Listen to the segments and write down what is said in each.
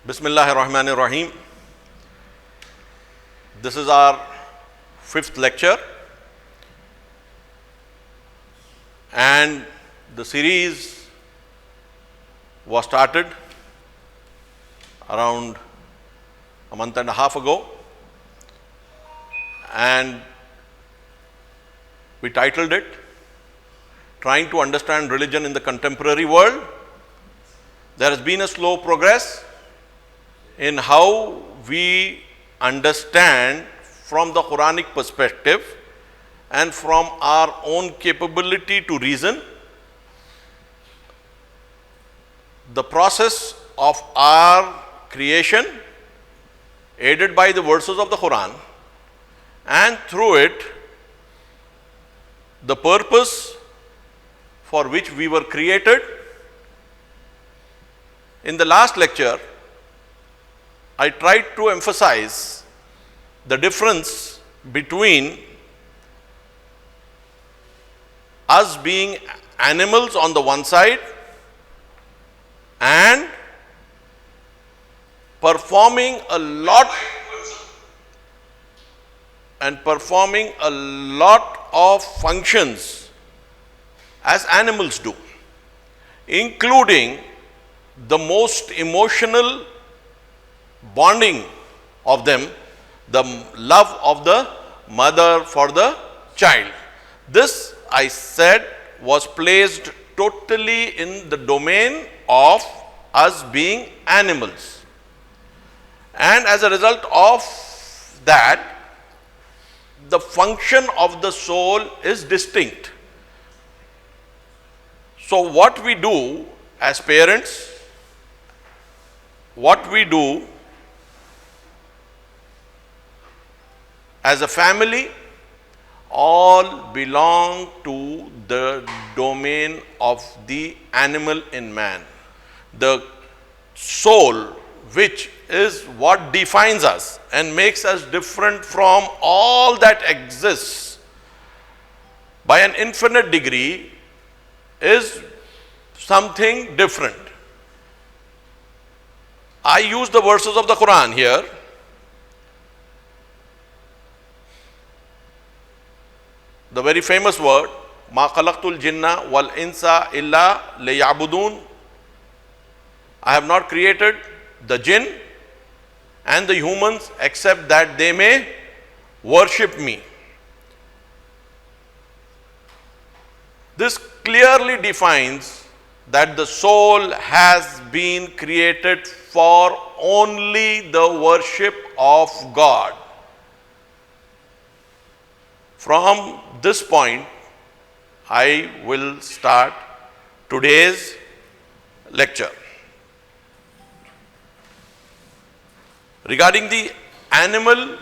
Bismillahir Rahmanir Rahim. This is our 5th lecture, and the series was started around a month and a half ago, and we titled it Trying to Understand Religion in the Contemporary World. There has been a slow progress in how we understand from the Quranic perspective and from our own capability to reason the process of our creation, aided by the verses of the Quran, and through it the purpose for which we were created. In the last lecture, I tried to emphasize the difference between us being animals on the one side and performing a lot of functions as animals do, including the most emotional bonding of them, the love of the mother for the child. This, I said, was placed totally in the domain of us being animals. And as a result of that, the function of the soul is distinct. So what we do as parents, what we do as a family, all belong to the domain of the animal in man. The soul, which is what defines us and makes us different from all that exists by an infinite degree, is something different. I use the verses of the Quran here. The very famous word, Ma khalaqtul jinna wal insa illa liya'budun. I have not created the jinn and the humans except that they may worship me. This clearly defines that the soul has been created for only the worship of God. From this point, I will start today's lecture. Regarding the animal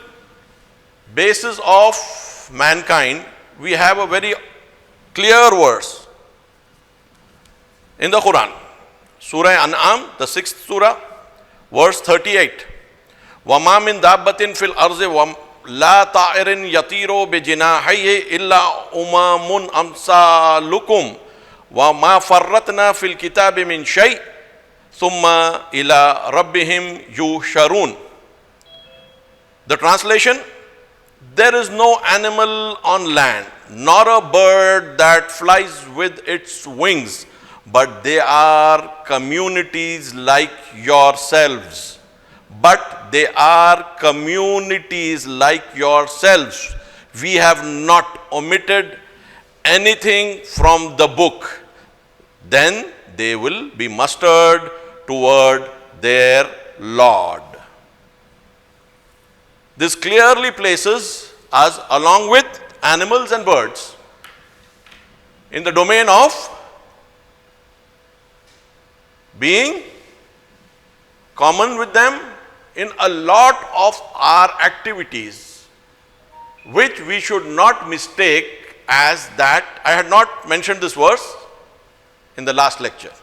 basis of mankind, we have a very clear verse in the Quran. Surah An'am, the 6th surah, verse 38. وَمَا مِن دَابَّةٍ فِي الْأَرْضِ لَا طَائِرٍ يَطِيرُ بِجِنَاحَيْهِ إِلَّا أُمَامٌ أَمْثَالُكُمْ وَمَا فَرَّطْنَا فِي الْكِتَابِ مِنْ شَيْءٍ ثُمَّ إِلَى رَبِّهِمْ يُحْشَرُونَ. The translation: there is no animal on land, nor a bird that flies with its wings, but they are communities like yourselves. But they are communities like yourselves. We have not omitted anything from the book. Then they will be mustered toward their Lord. This clearly places us, along with animals and birds, in the domain of being common with them in a lot of our activities, which we should not mistake as that. I had not mentioned this verse in the last lecture.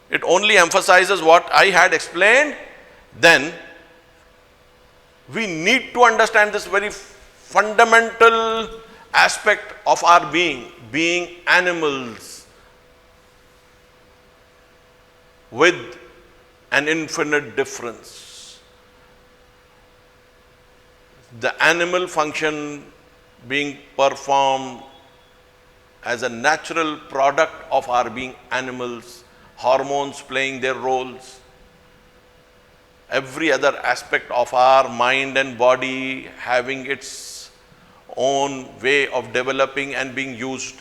It only emphasizes what I had explained. Then we need to understand this very fundamental aspect of our being animals with an infinite difference. The animal function being performed as a natural product of our being animals, hormones playing their roles, every other aspect of our mind and body having its own way of developing and being used,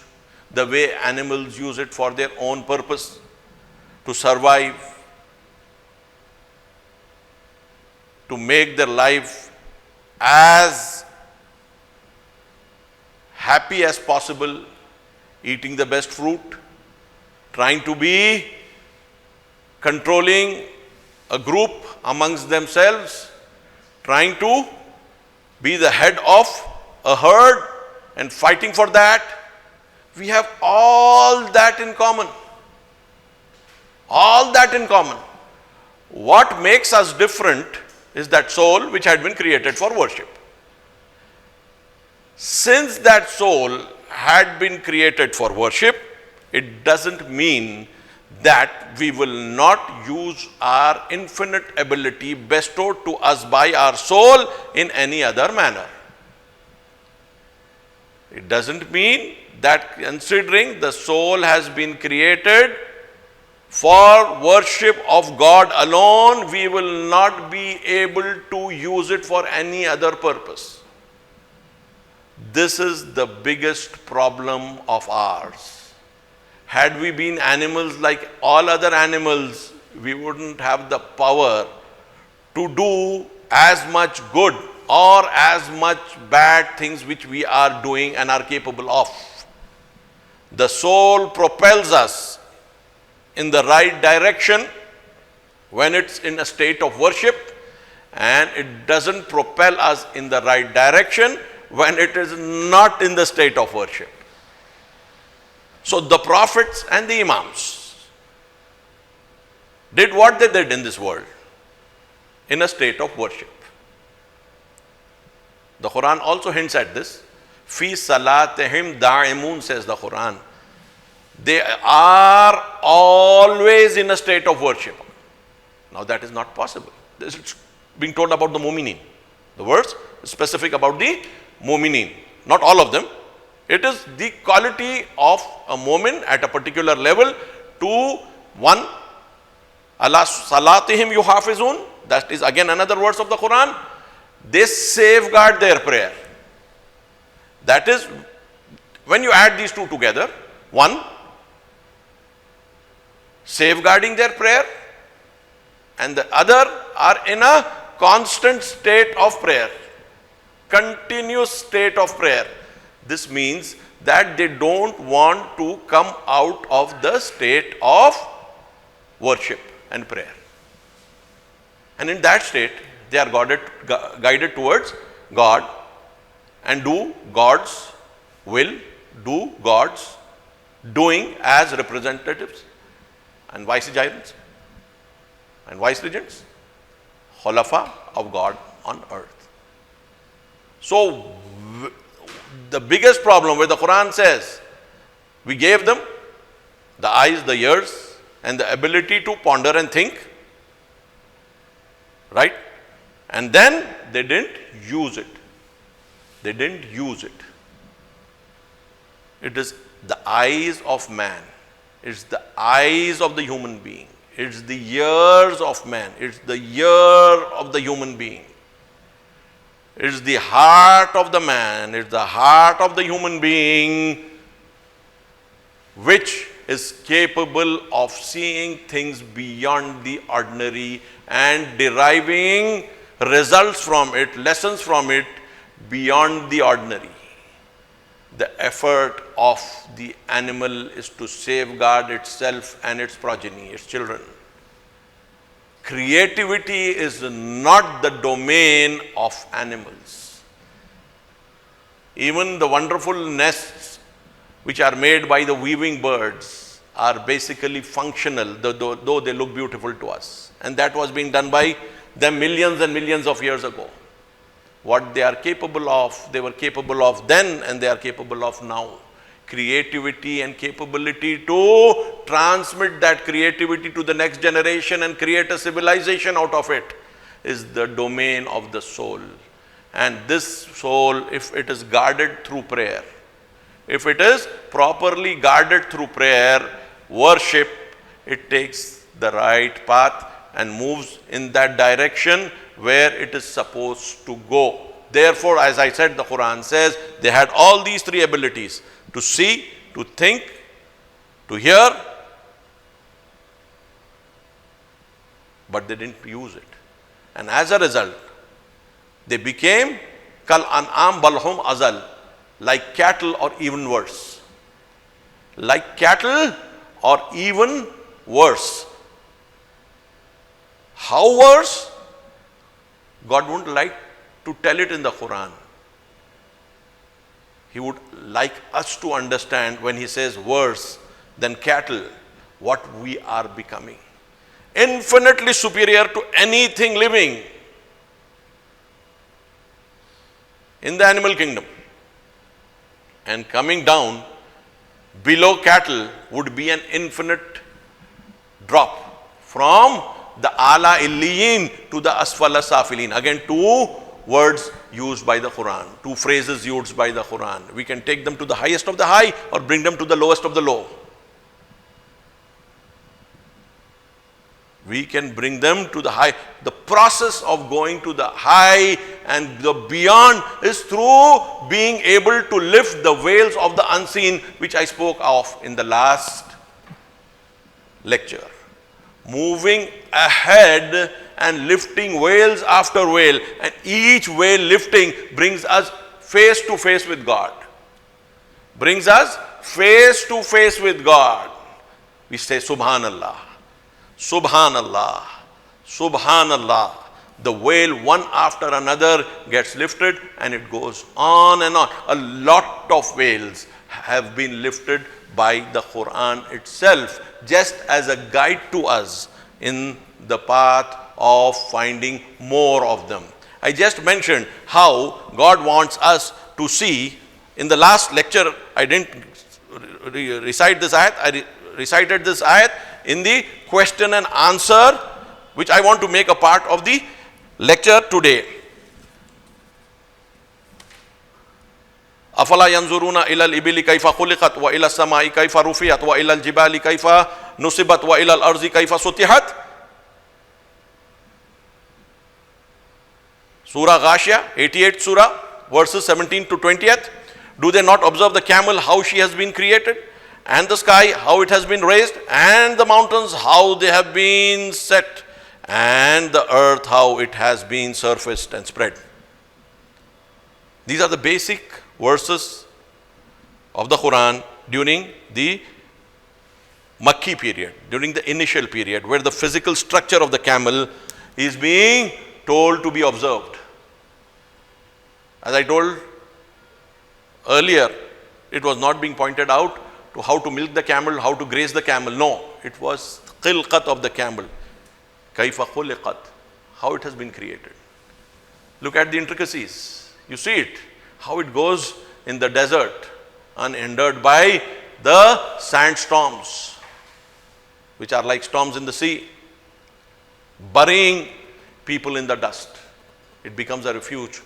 the way animals use it for their own purpose to survive, to make their life as happy as possible, eating the best fruit, trying to be controlling a group amongst themselves, trying to be the head of a herd and fighting for that. We have all that in common. All that in common. What makes us different is that soul which had been created for worship. Since that soul had been created for worship, it doesn't mean that we will not use our infinite ability bestowed to us by our soul in any other manner. It doesn't mean that considering the soul has been created for worship of God alone, we will not be able to use it for any other purpose. This is the biggest problem of ours. Had we been animals like all other animals, we wouldn't have the power to do as much good or as much bad things which we are doing and are capable of. The soul propels us in the right direction when it's in a state of worship, and it doesn't propel us in the right direction when it is not in the state of worship. So the prophets and the imams did what they did in this world in a state of worship. The Quran also hints at this. Fi salatihim da'imun, says the Quran. They are always in a state of worship. Now that is not possible. This is being told about the mu'minin. The verse is specific about the mu'minin, not all of them. It is the quality of a mu'min at a particular level to one. Ala salatihim yuhafizun. That is again another verse of the Quran. They safeguard their prayer. That is, when you add these two together, one, safeguarding their prayer, and the other are in a constant state of prayer, continuous state of prayer. This means that they don't want to come out of the state of worship and prayer. And in that state, they are guided towards God and do God's will, do God's doing as representatives and vicegerents and viceregents, khulafa of God on earth. So the biggest problem where the Quran says we gave them the eyes, the ears, and the ability to ponder and think, right? And then they didn't use it. They didn't use it. It is the eyes of man. It's the eyes of the human being. It's the ears of man. It's the ear of the human being. It's the heart of the man. It's the heart of the human being which is capable of seeing things beyond the ordinary and deriving results from it, lessons from it beyond the ordinary. The effort of the animal is to safeguard itself and its progeny, its children. Creativity is not the domain of animals. Even the wonderful nests which are made by the weaving birds are basically functional, though they look beautiful to us. And that was being done by them millions and millions of years ago. What they are capable of, they were capable of then and they are capable of now. creativity and capability to transmit that creativity to the next generation and create a civilization out of it is the domain of the soul. And this soul, if it is guarded through prayer, if it is properly guarded through prayer, worship, it takes the right path and moves in that direction where it is supposed to go. Therefore, as I said, the Quran says they had all these three abilities: to see, to think, to hear, but they didn't use it. And as a result, they became kal an'am balhum azal, like cattle or even worse. Like cattle or even worse. How worse? God wouldn't like to tell it in the Quran. He would like us to understand when he says worse than cattle, what we are becoming. Infinitely superior to anything living in the animal kingdom. And coming down below cattle would be an infinite drop from the ala illiyin to the asfala safilin. Again, two words used by the Quran, two phrases used by the Quran. We can take them to the highest of the high or bring them to the lowest of the low. We can bring them to the high. The process of going to the high and the beyond is through being able to lift the veils of the unseen, which I spoke of in the last lecture. Moving ahead and lifting veils after veil, and each veil lifting brings us face to face with God. Brings us face to face with God. We say Subhanallah, Subhanallah, Subhanallah. The veil one after another gets lifted and it goes on and on. A lot of veils have been lifted by the Quran itself, just as a guide to us in the path of finding more of them. I just mentioned how God wants us to see. In the last lecture, I didn't recite this ayat. I recited this ayat in the question and answer, which I want to make a part of the lecture today. Afala yanzuruna ila al-ibili kayfa khuliqat wa ila as-samai kayfa rufiyat wa ila al-jibali kayfa nusibat wa ila al-arzi kayfa sutihat. Surah Ghashiyah, 88th surah, verses 17 to 20th. Do they not observe the camel, how she has been created, and the sky, how it has been raised, and the mountains, how they have been set, and the earth, how it has been surfaced and spread. These are the basic verses of the Quran during the Makki period, during the initial period, where the physical structure of the camel is being told to be observed. As I told earlier, it was not being pointed out to how to milk the camel, how to graze the camel. No, it was khilqat of the camel. Kaifa khuliqat, how it has been created. Look at the intricacies. You see it, how it goes in the desert, unhindered by the sandstorms, which are like storms in the sea, burying people in the dust. It becomes a refuge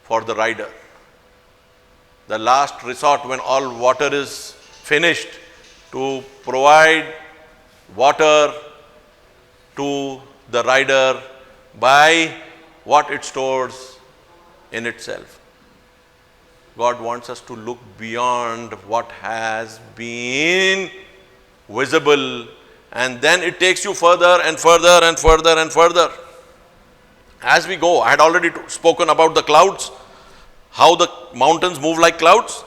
for the rider. The last resort when all water is finished, to provide water to the rider by what it stores in itself. God wants us to look beyond what has been visible, and then it takes you further and further and further and further. As we go, I had already spoken about the clouds, how the mountains move like clouds,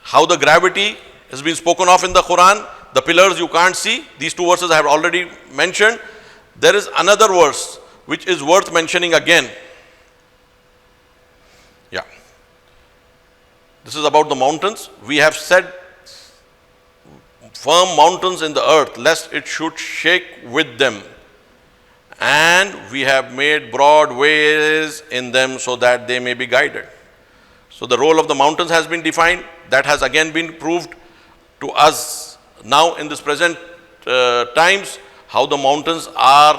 how the gravity has been spoken of in the Quran, the pillars you can't see. These two verses I have already mentioned. There is another verse which is worth mentioning again. Yeah. This is about the mountains. We have set firm mountains in the earth, lest it should shake with them. And we have made broad ways in them so that they may be guided. So the role of the mountains has been defined, that has again been proved to us now in this present times, how the mountains are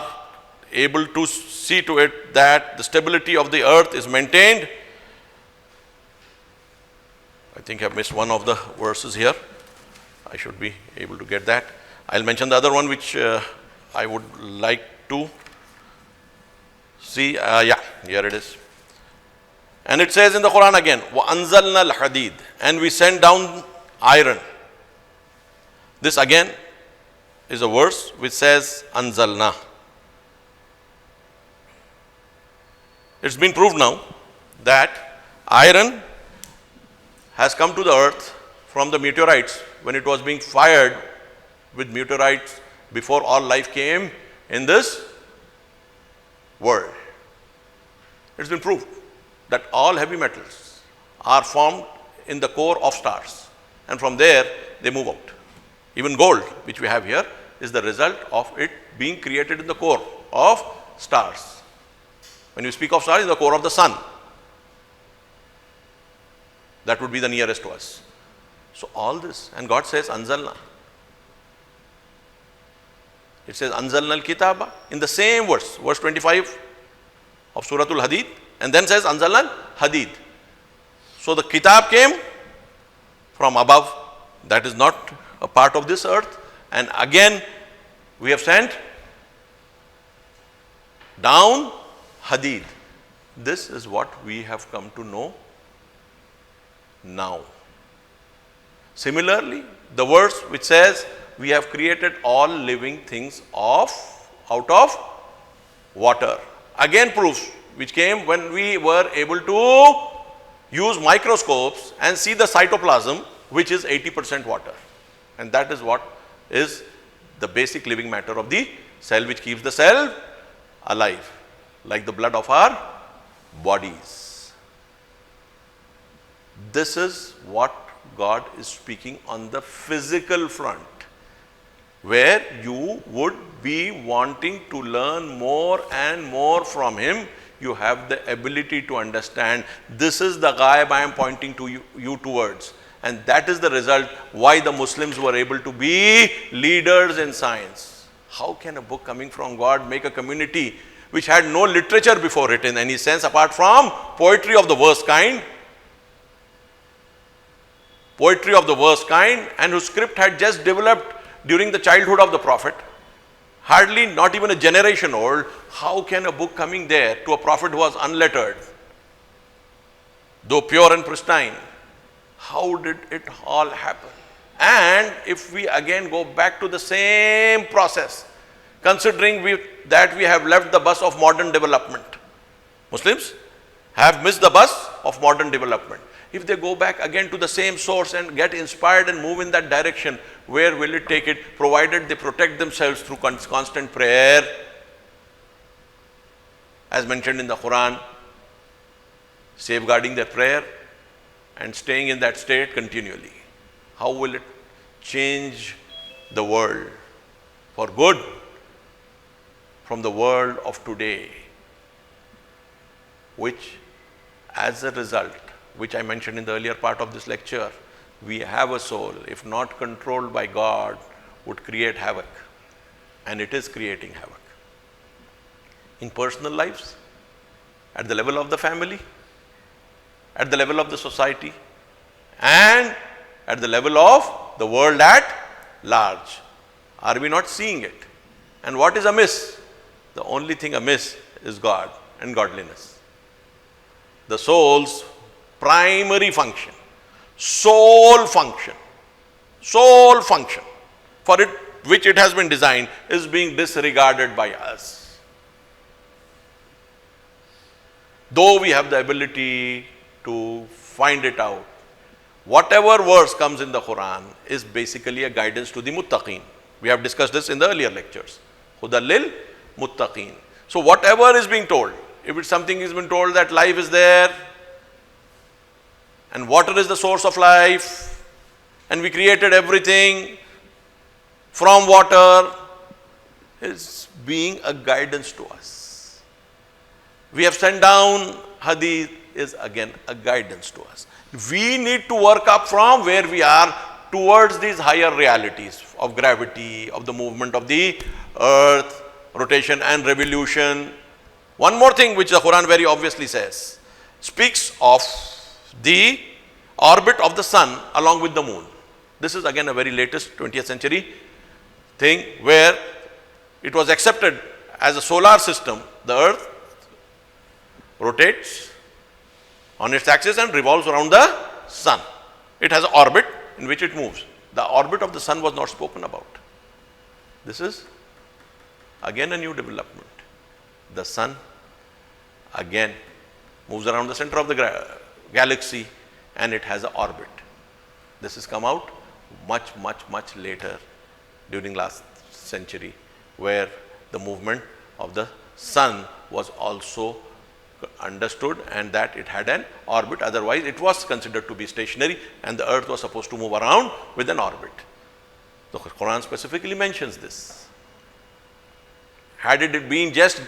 able to see to it that the stability of the earth is maintained. I think I've missed one of the verses here. I should be able to get that. I'll mention the other one which I would like to see. Yeah, here it is. And it says in the Quran again, وَأَنزَلْنَا الْحَدِيدِ, and we send down iron. This again is a verse which says Anzalna. It's been proved now that iron has come to the earth from the meteorites when it was being fired with meteorites before all life came in this world. It's been proved that all heavy metals are formed in the core of stars, and from there they move out. Even gold, which we have here, is the result of it being created in the core of stars. When you speak of stars, in the core of the sun, that would be the nearest to us. So all this, and God says Anzalna. It says Anzalna al-Kitaba in the same verse 25 of Surah Al-Hadid, and then says Anzalna al-Hadid. So the Kitab came from above, that is not a part of this earth, and again we have sent down Hadid. This is what we have come to know now. Similarly, the verse which says we have created all living things out of water, again proves, which came when we were able to use microscopes and see the cytoplasm, which is 80% water. And that is what is the basic living matter of the cell, which keeps the cell alive, like the blood of our bodies. This is what God is speaking on the physical front, where you would be wanting to learn more and more from Him. You have the ability to understand this is the ghaib I am pointing to you towards. And that is the result why the Muslims were able to be leaders in science. How can a book coming from God make a community which had no literature before it in any sense apart from poetry of the worst kind, and whose script had just developed during the childhood of the Prophet, hardly not even a generation old? How can a book coming there to a Prophet who was unlettered, though pure and pristine, how did it all happen? And if we again go back to the same process, considering that we have left the bus of modern development, Muslims have missed the bus of modern development. If they go back again to the same source and get inspired and move in that direction, where will it take it, provided they protect themselves through constant prayer, as mentioned in the Quran, safeguarding their prayer and staying in that state continually? How will it change the world for good from the world of today, which as a result, which I mentioned in the earlier part of this lecture, we have a soul, if not controlled by God, would create havoc, and it is creating havoc in personal lives, at the level of the family, at the level of the society, and at the level of the world at large. Are we not seeing it? And what is amiss? The only thing amiss is God and godliness. The soul's primary function, sole function for it which it has been designed, is being disregarded by us. Though we have the ability to find it out, whatever verse comes in the Quran is basically a guidance to the muttaqeen. We have discussed this in the earlier lectures. Hudal lil muttaqeen. So whatever is being told, if it's something is been told that life is there, and water is the source of life, and we created everything from water, is being a guidance to us. We have sent down Hadith, is again a guidance to us. We need to work up from where we are towards these higher realities of gravity, of the movement of the earth, rotation and revolution. One more thing which the Quran very obviously says, speaks of the orbit of the sun along with the moon. This is again a very latest 20th century thing where it was accepted as a solar system. The earth rotates on its axis and revolves around the sun. It has an orbit in which it moves. The orbit of the sun was not spoken about. This is again a new development. The sun again moves around the center of the galaxy and it has an orbit. This has come out much later during last century, where the movement of the sun was also understood and that it had an orbit. Otherwise it was considered to be stationary and the earth was supposed to move around with an orbit. The Quran specifically mentions this. Had it been just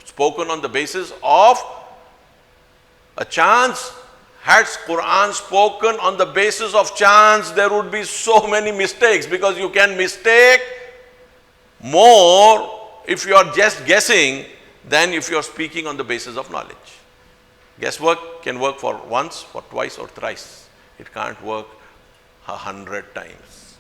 spoken on the basis of a chance, had Quran spoken on the basis of chance, there would be so many mistakes, because you can mistake more if you are just guessing than if you are speaking on the basis of knowledge. Guesswork can work for once, for twice or thrice. It can't work 100 times.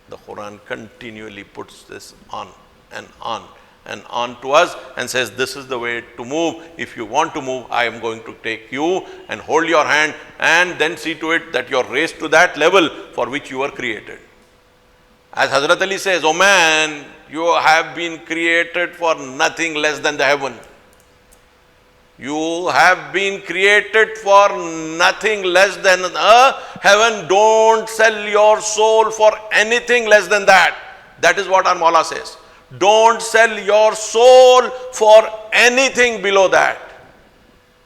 The Quran continually puts this on and on and on to us and says, this is the way to move. If you want to move, I am going to take you and hold your hand and then see to it that you are raised to that level for which you were created. As Hazrat Ali says, oh man, you have been created for nothing less than the heaven. You have been created for nothing less than a heaven. Don't sell your soul for anything less than that. That is what our Mawla says. Don't sell your soul for anything below that.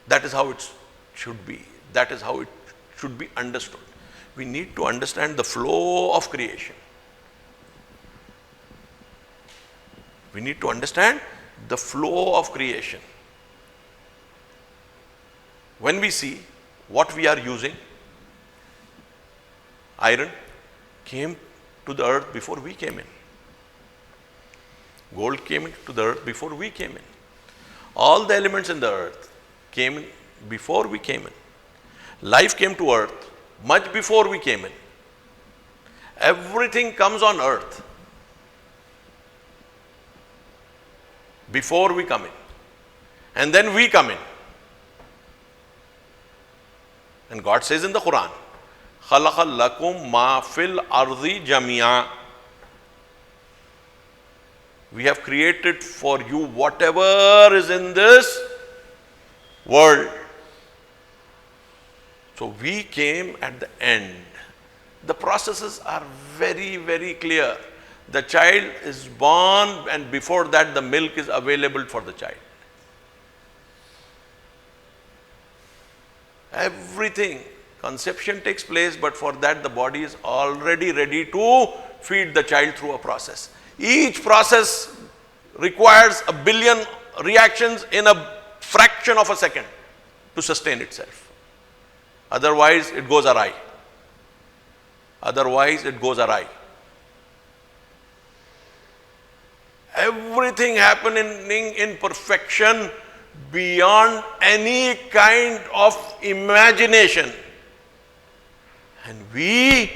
That is how it should be. That is how it should be understood. We need to understand the flow of creation. We need to understand the flow of creation. When we see what we are using, iron came to the earth before we came in. Gold came into the earth before we came in. All the elements in the earth came in before we came in. Life came to earth much before we came in. Everything comes on earth before we come in. And then we come in. And God says in the Quran, خَلَقَ لَكُمْ مَا فِي الْأَرْضِ جَمِيعًا. We have created for you whatever is in this world. So we came at the end. The processes are very clear. The child is born and before that the milk is available for the child. Everything, conception takes place, but for that the body is already ready to feed the child through a process. Each process requires 1 billion reactions in a fraction of a second to sustain itself. Otherwise it goes awry. Otherwise it goes awry. Everything happening in perfection beyond any kind of imagination. And we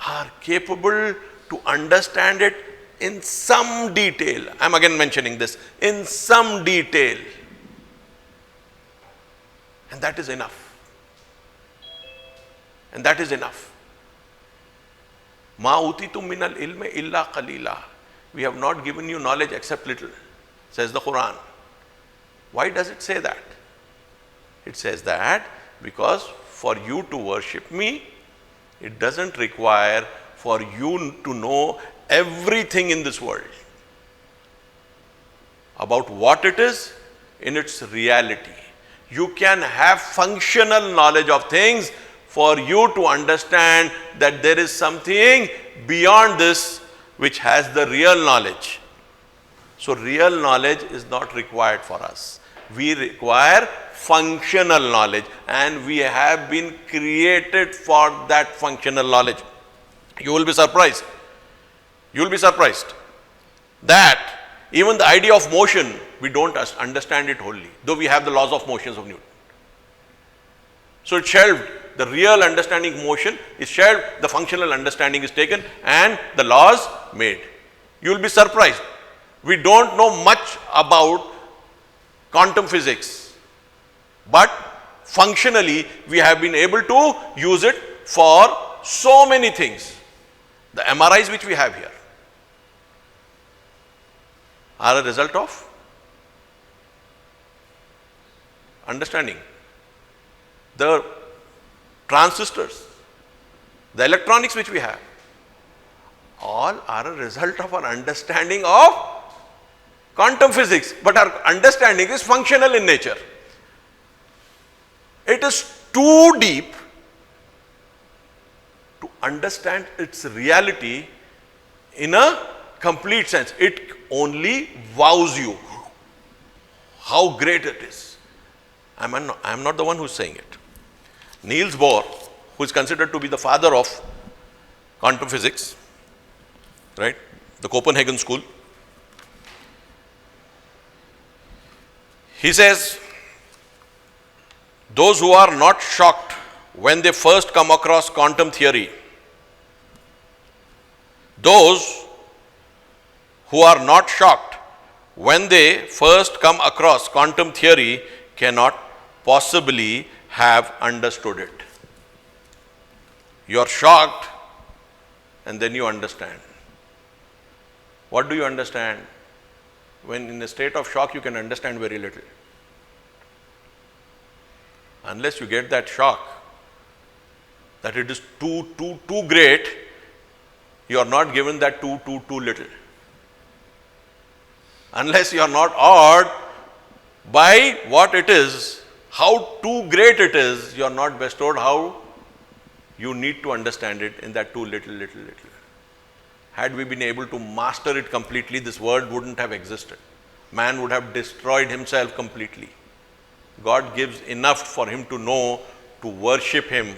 are capable to understand it in some detail. I am again mentioning this, in some detail. And that is enough. And that is enough. مَا أُوتِيتُم مِّنَ الْعِلْمِ إِلَّا قَلِيلًا. We have not given you knowledge except little, says the Quran. Why does it say that? It says that because for you to worship me, it doesn't require for you to know everything in this world about what it is in its reality. You can have functional knowledge of things for you to understand that there is something beyond this which has the real knowledge. So real knowledge is not required for us. we require functional knowledge, and we have been created for that functional knowledge. You will be surprised. You will be surprised that even the idea of motion, we don't understand it wholly, though we have the laws of motions of Newton. So it's shelved. The real understanding of motion is shelved, the functional understanding is taken, and the laws made. You will be surprised. We don't know much about quantum physics, but functionally we have been able to use it for so many things. The MRIs which we have here are a result of understanding. The transistors, the electronics which we have, all are a result of our understanding of quantum physics, but our understanding is functional in nature. It is too deep to understand its reality in a complete sense. It only wows you how great it is. I am not the one who is saying it. Niels Bohr, who is considered to be the father of quantum physics, right, the Copenhagen school, he says, those who are not shocked when they first come across quantum theory, those who are not shocked when they first come across quantum theory cannot possibly have understood it. You are shocked and then you understand. What do you understand? When in a state of shock, you can understand very little. Unless you get that shock that it is too great, you are not given that too little. Unless you are not awed by what it is, how too great it is, you are not bestowed how you need to understand it in that too little. Had we been able to master it completely, this world wouldn't have existed. Man would have destroyed himself completely. God gives enough for him to know to worship him,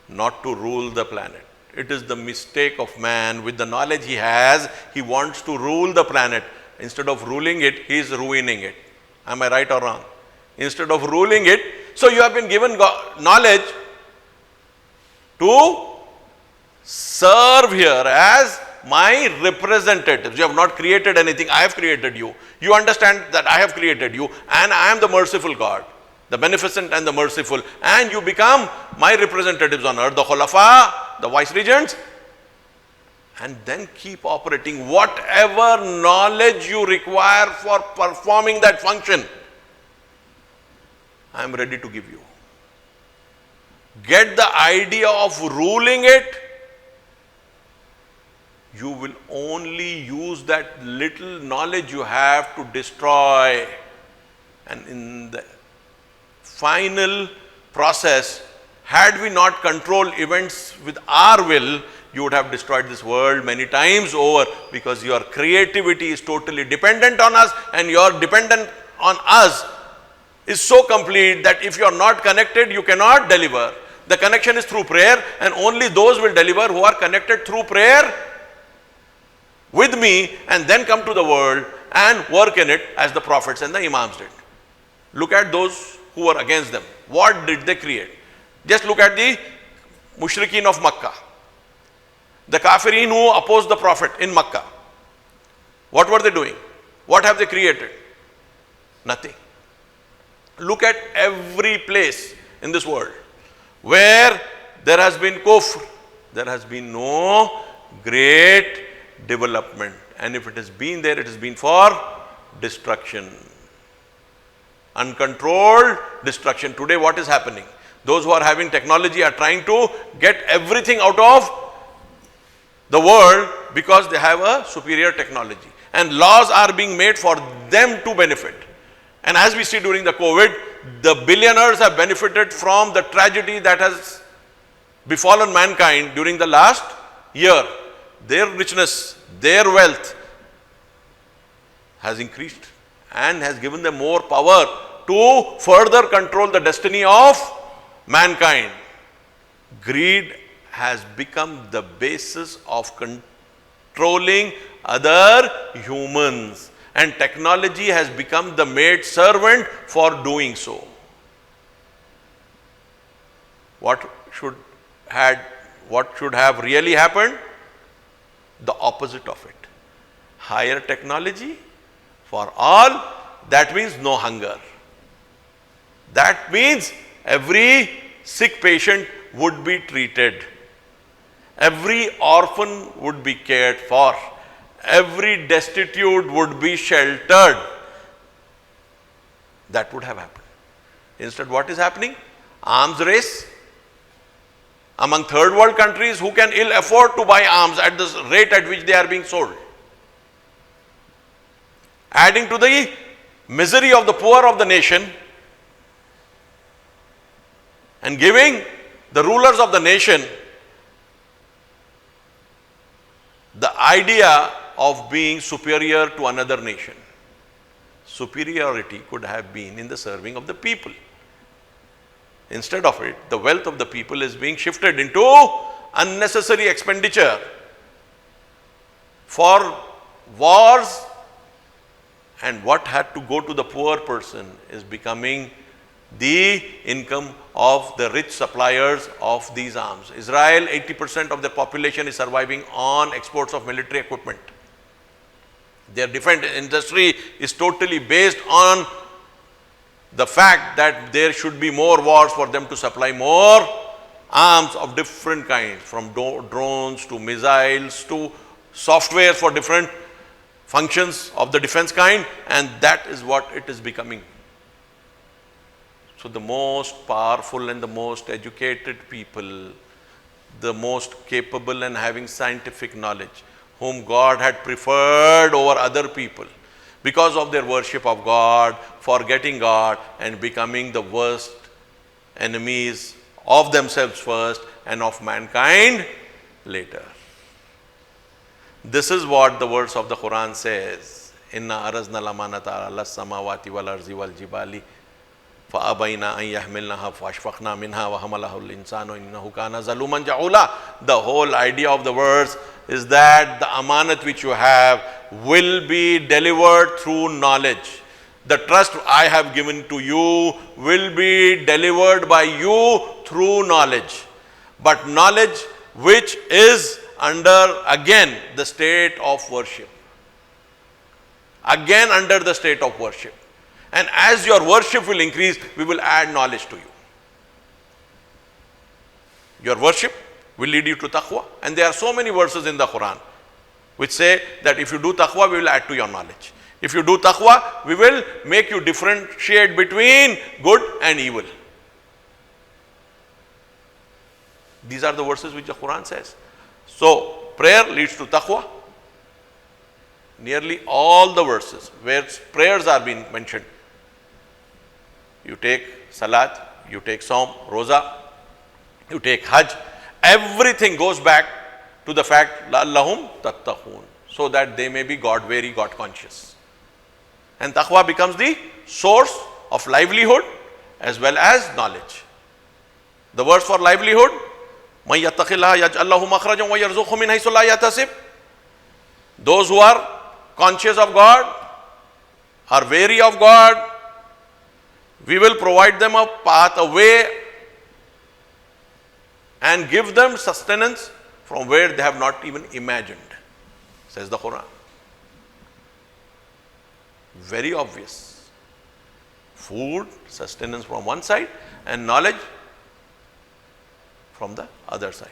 not to rule the planet. It is the mistake of man. With the knowledge he has, he wants to rule the planet. Instead of ruling it, he is ruining it. Am I right or wrong? Instead of ruling it, so you have been given knowledge to serve here as my representatives. You have not created anything, I have created you. You understand that I have created you and I am the merciful God, the beneficent and the merciful, and you become my representatives on earth, the khulafa, the vice regents, and then keep operating. Whatever knowledge you require for performing that function, I am ready to give you. Get the idea of ruling it, you will only use that little knowledge you have to destroy. And in the final process, had we not controlled events with our will, you would have destroyed this world many times over, because your creativity is totally dependent on us, and your dependence on us is so complete that if you are not connected, you cannot deliver. The connection is through prayer, and only those will deliver who are connected through prayer with me, and then come to the world and work in it as the prophets and the imams did. Look at those who were against them. What did they create? Just look at the mushrikeen of Makkah, the kafirin who opposed the prophet in Makkah. What were they doing? What have they created? Nothing. Look at every place in this world where there has been kufr, there has been no great development. And if it has been there, it has been for destruction. Uncontrolled destruction. Today what is happening? Those who are having technology are trying to get everything out of the world because they have a superior technology. And laws are being made for them to benefit. And as we see during the COVID, the billionaires have benefited from the tragedy that has befallen mankind during the last year. Their richness, their wealth has increased, and has given them more power to further control the destiny of mankind. Greed has become the basis of controlling other humans, and technology has become the maid servant for doing so. What should have really happened? The opposite of it. Higher technology for all, that means no hunger. That means every sick patient would be treated. Every orphan would be cared for. Every destitute would be sheltered. That would have happened. Instead, what is happening? Arms race among third world countries who can ill afford to buy arms at the rate at which they are being sold, adding to the misery of the poor of the nation and giving the rulers of the nation the idea of being superior to another nation. Superiority could have been in the serving of the people. Instead of it, the wealth of the people is being shifted into unnecessary expenditure for wars, and what had to go to the poor person is becoming the income of the rich suppliers of these arms. Israel, 80% of their population is surviving on exports of military equipment. Their defense industry is totally based on the fact that there should be more wars for them to supply more arms of different kinds, from drones to missiles to software for different functions of the defense kind, and that is what it is becoming. So the most powerful and the most educated people, the most capable and having scientific knowledge, whom God had preferred over other people, because of their worship of God, forgetting God and becoming the worst enemies of themselves first and of mankind later. This is what the words of the Quran says. Inna arazna lamanata ala samawati wal arzi wal jibali fa abayna an yahmilnaha fa ashfaqna minha wa hamalahu al insanu innahu kana zaluman jahula. The whole idea of the verse is that the amanat which you have will be delivered through knowledge. The trust I have given to you will be delivered by you through knowledge. But knowledge which is under, again, the state of worship. Again under the state of worship. And as your worship will increase, we will add knowledge to you. Your worship will lead you to taqwa. And there are so many verses in the Quran which say that if you do taqwa, we will add to your knowledge. If you do taqwa, we will make you differentiate between good and evil. These are the verses which the Quran says. So, prayer leads to taqwa. Nearly all the verses where prayers are being mentioned, you take salat, you take saum, roza, you take hajj, everything goes back to the fact, la'allahum tattaqoon, so that they may be God-wary, God-conscious. And taqwa becomes the source of livelihood as well as knowledge. The verse for livelihood, مَن يَتَّقِ اللَّهَ يَجْعَلْ لَهُ مَخْرَجًا وَيَرْزُقْهُ مِنْ حَيْثُ لَا يَحْتَسِبُ. Those who are conscious of God, are wary of God, we will provide them a path, a way, and give them sustenance from where they have not even imagined, says the Quran. Very obvious. Food, sustenance from one side, and knowledge from the other side.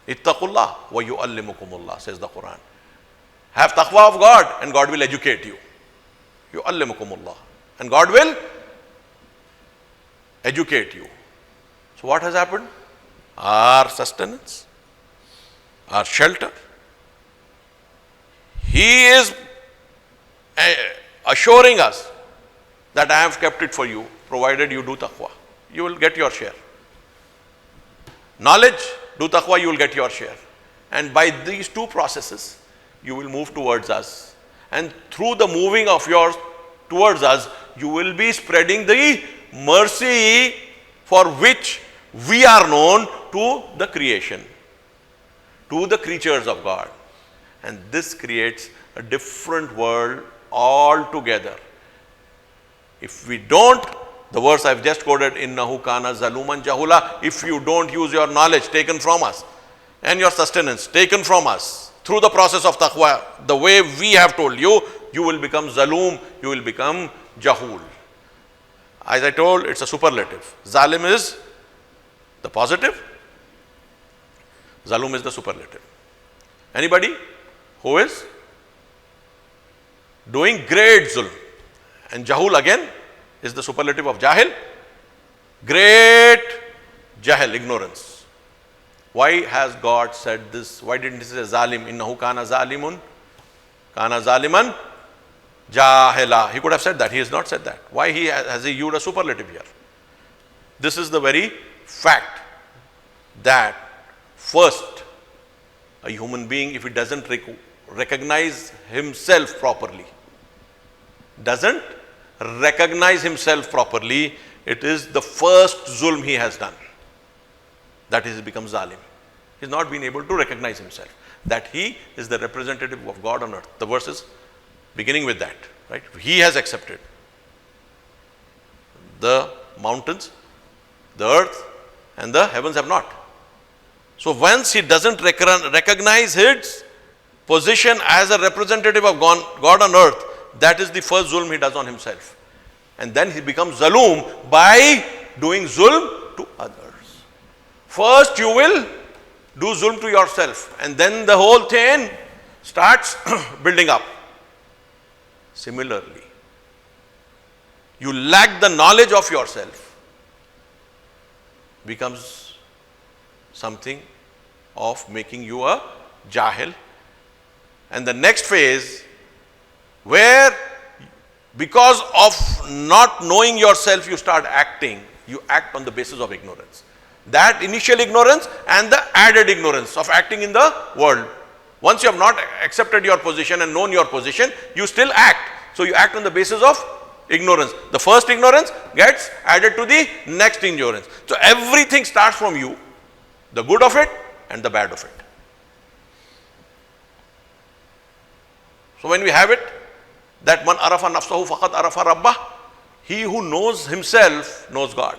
Ittaqullah wa yu'allimukumullah, says the Quran. Have taqwa of God and God will educate you. Yu'allimukumullah. And God will educate you. So what has happened? Our sustenance, our shelter. He is assuring us that I have kept it for you, provided you do taqwa. You will get your share. Knowledge, do taqwa, you will get your share. And by these two processes, you will move towards us. And through the moving of your towards us, you will be spreading the mercy for which we are known to the creation, to the creatures of God. And this creates a different world altogether. If we don't, the verse I've just quoted, innahu kana zaluman jahula, if you don't use your knowledge taken from us and your sustenance taken from us through the process of taqwa, the way we have told you, you will become zalum, you will become jahul. As I told, it's a superlative. Zalim is the positive, zalum is the superlative. Anybody who is doing great zulm, and jahul again is the superlative of jahil, great jahil, ignorance. Why has God said this? Why didn't he say zalim? Innahu kana zalimun, kana zaliman jahila. He could have said that. He has not said that. Why has he used a superlative here? This is the very fact that first, a human being, if he doesn't recognize himself properly, it is the first zulm he has done. That is, he becomes zalim. He has not been able to recognize himself, that he is the representative of God on earth. The verse is beginning with that, right? He has accepted the mountains, the earth, and the heavens have not. So once he doesn't recognize his position as a representative of God on earth, that is the first zulm he does on himself. And then he becomes zalum by doing zulm to others. First you will do zulm to yourself, and then the whole thing starts building up. Similarly, you lack the knowledge of yourself, becomes something of making you a jahil. And the next phase, where because of not knowing yourself you start acting, you act on the basis of ignorance. That initial ignorance and the added ignorance of acting in the world. Once you have not accepted your position and known your position, you still act. So you act on the basis of ignorance. The first ignorance gets added to the next ignorance. So everything starts from you, the good of it and the bad of it. So when we have it, that man arafa nafsahu faqad arafa rabbah, he who knows himself knows God.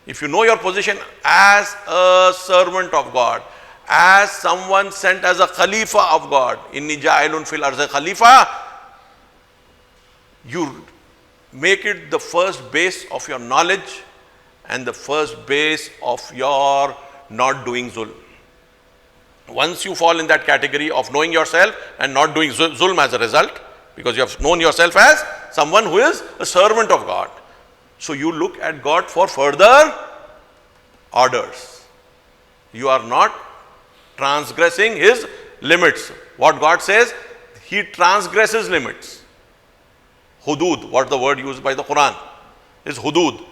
If you know your position as a servant of God, as someone sent as a khalifa of God, inni ja'ilun fil arzi khalifa, you make it the first base of your knowledge and the first base of your not doing zulm. Once you fall in that category of knowing yourself and not doing zulm as a result, because you have known yourself as someone who is a servant of God, so you look at God for further orders. You are not transgressing his limits. What God says, he transgresses limits. Hudud, what the word used by the Quran is hudud.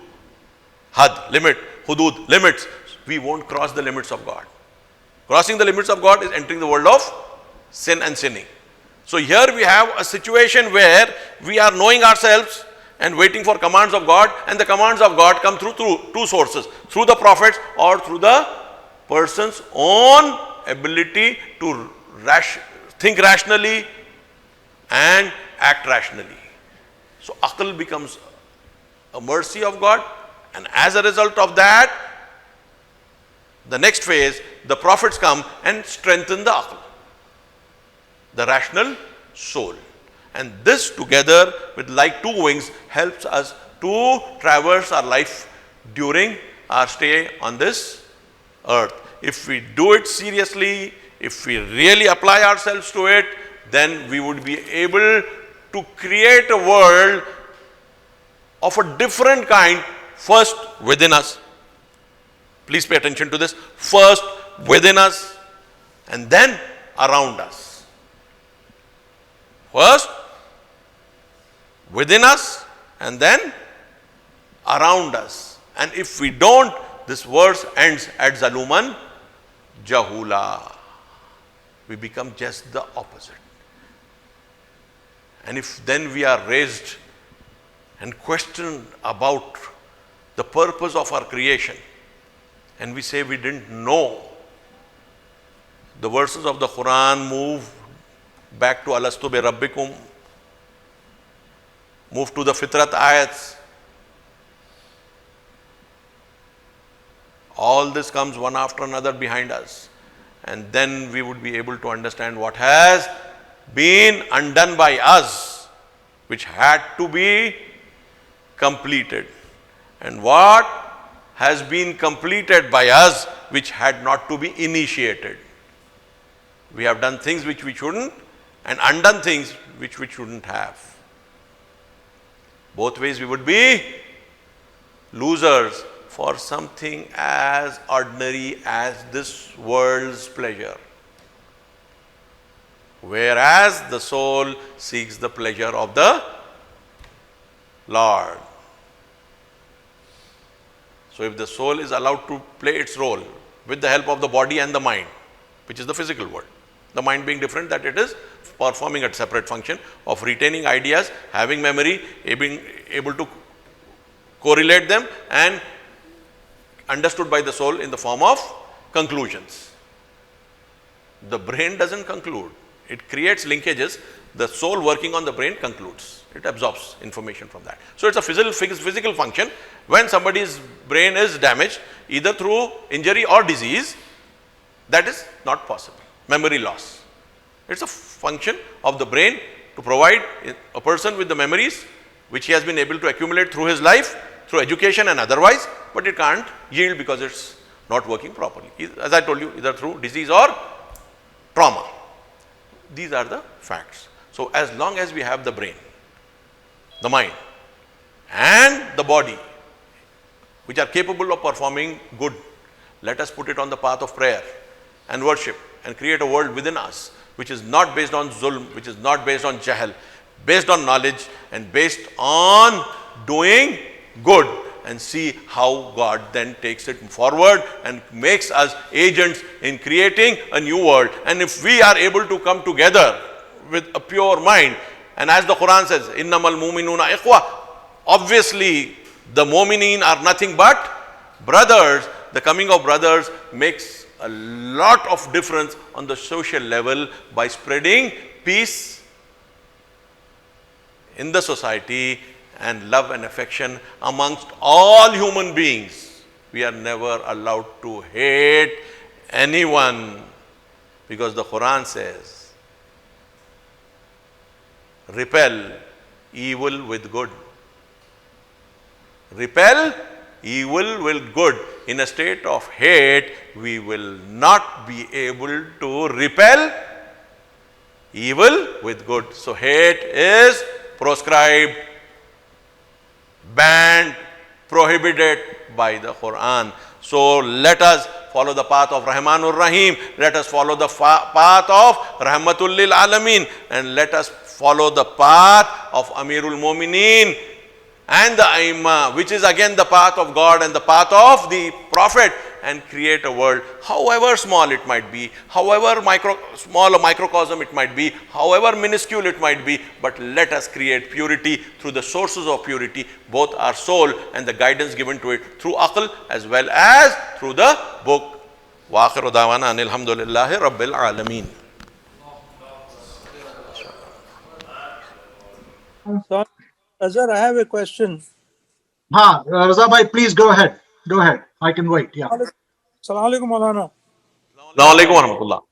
Had, limit. Hudud, limits. We won't cross the limits of God. Crossing the limits of God is entering the world of sin and sinning. So here we have a situation where we are knowing ourselves and waiting for commands of God, and the commands of God come through two sources, through the prophets or through the person's own ability to think rationally and act rationally. So aql becomes a mercy of God, and as a result of that, the next phase, the prophets come and strengthen the aql, the rational soul. And this together with like two wings helps us to traverse our life during our stay on this earth. If we do it seriously, if we really apply ourselves to it, then we would be able to create a world of a different kind, first within us. Please pay attention to this. First within us and then around us. First within us and then around us. And if we don't, this verse ends at zaluman jahula. We become just the opposite. And if then we are raised and questioned about the purpose of our creation, and we say we didn't know, the verses of the Quran move back to Alastu bi Rabbikum, move to the Fitrat ayats. All this comes one after another behind us. And then we would be able to understand what has been undone by us, which had to be completed, and what has been completed by us, which had not to be initiated. We have done things which we shouldn't, and undone things which we shouldn't have. Both ways we would be losers for something as ordinary as this world's pleasure, whereas the soul seeks the pleasure of the Lord. So if the soul is allowed to play its role with the help of the body and the mind, which is the physical world, the mind being different, that it is performing a separate function of retaining ideas, having memory, being able to correlate them, and understood by the soul in the form of conclusions. The brain doesn't conclude. It creates linkages. The soul working on the brain concludes. It absorbs information from that. So it's a physical function. When somebody's brain is damaged, either through injury or disease, that is not possible. Memory loss. It's a function of the brain to provide a person with the memories which he has been able to accumulate through his life, through education and otherwise, but it can't yield because it's not working properly. As I told you, either through disease or trauma. These are the facts. So as long as we have the brain, the mind and the body which are capable of performing good, let us put it on the path of prayer and worship and create a world within us which is not based on zulm, which is not based on jahl, based on knowledge and based on doing good, and see how God then takes it forward and makes us agents in creating a new world. And if we are able to come together with a pure mind, and as the Quran says, innamal mu'minuna ikhwa, obviously the mu'mineen are nothing but brothers. The coming of brothers makes a lot of difference on the social level by spreading peace in the society and love and affection amongst all human beings. We are never allowed to hate anyone, because the Quran says, repel evil with good. Repel evil with good. In a state of hate, we will not be able to repel evil with good. So hate is proscribed, banned, prohibited by the Quran. So let us follow the path of Rahmanur Rahim. Let us follow the path of Rahmatul Lil Alameen, and let us follow the path of Amirul Mu'mineen and the Aimma, which is again the path of God and the path of the Prophet, and create a world, however small it might be, however small a microcosm it might be, however minuscule it might be, but let us create purity through the sources of purity, both our soul and the guidance given to it through aql as well as through the book. Wa akhiru da'wana anil hamdulillahi rabbil alameen. So, Azhar, I have a question. Raza bhai, please go ahead. Go ahead. I can wait. Yeah. Assalamu alaikum, Moulana. Assalamu alaikum wa rahmatullah.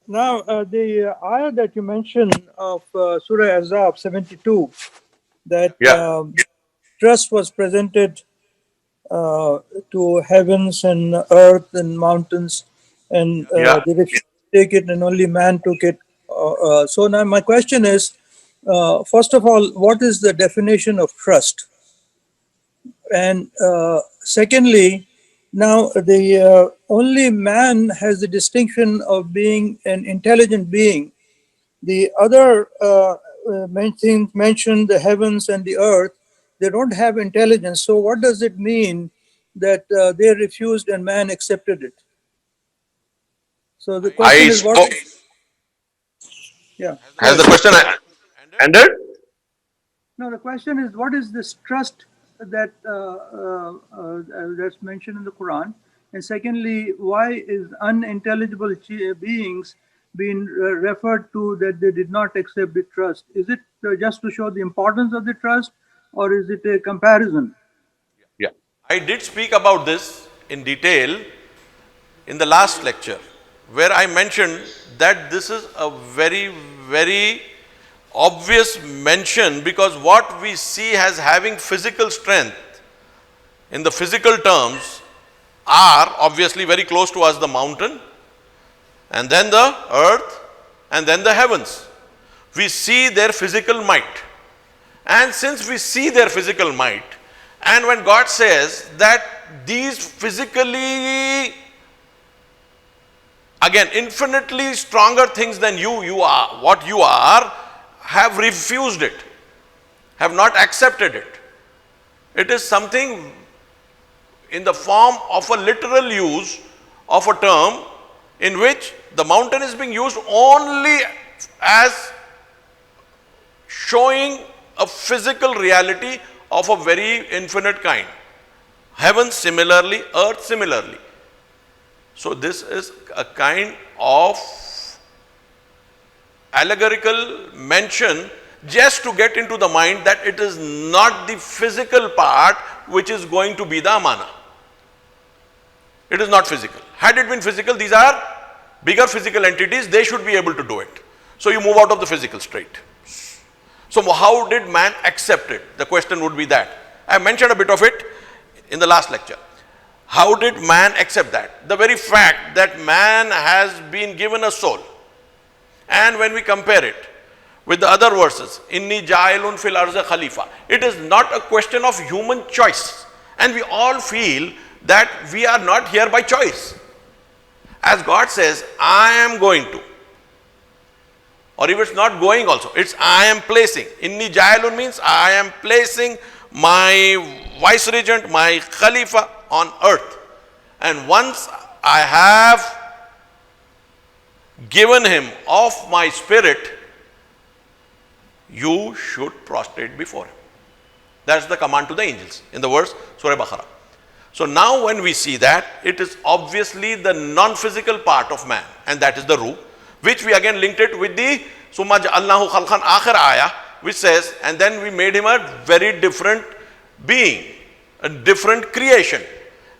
Now, the ayah that you mentioned of Surah Azab 72, that trust was presented to heavens and earth and mountains, and they refused to take it, and only man took it. So now my question is, first of all, what is the definition of trust? And secondly, now the only man has the distinction of being an intelligent being. The other mentioned the heavens and the earth, they don't have intelligence. So what does it mean that they refused and man accepted it? So the question is what? Yeah. Has the question handed. No, the question is, what is this trust that that's mentioned in the Quran? And secondly, why is unintelligible beings being referred to that they did not accept the trust? Is it just to show the importance of the trust, or is it a comparison? Yeah. I did speak about this in detail in the last lecture, where I mentioned that this is a very, very obvious mention, because what we see as having physical strength in the physical terms are obviously very close to us: the mountain, and then the earth, and then the heavens. We see their physical might. And since we see their physical might, and when God says that these physically, again, infinitely stronger things than you are, what you are, have refused it, have not accepted it. It is something in the form of a literal use of a term in which the mountain is being used only as showing a physical reality of a very infinite kind. Heaven similarly, earth similarly. So this is a kind of allegorical mention just to get into the mind that it is not the physical part which is going to be the amana. It is not physical. Had it been physical, these are bigger physical entities, they should be able to do it. So you move out of the physical state. So how did man accept it? The question would be that. I mentioned a bit of it in the last lecture. How did man accept that? The very fact that man has been given a soul. And when we compare it with the other verses, Inni ja'ilun fil arza khalifa, it is not a question of human choice. And we all feel that we are not here by choice. As God says, I am going to. Or if it's not going also, it's I am placing. Inni ja'ilun means I am placing my vice-regent, my khalifa on earth. And once I have given him of my spirit, you should prostrate before him. That's the command to the angels in the verse Surah Baqarah. So now when we see that, it is obviously the non-physical part of man, and that is the ruh, which we again linked it with the Summa ja'alnahu khalqan akhir ayah, which says, and then we made him a very different being, a different creation.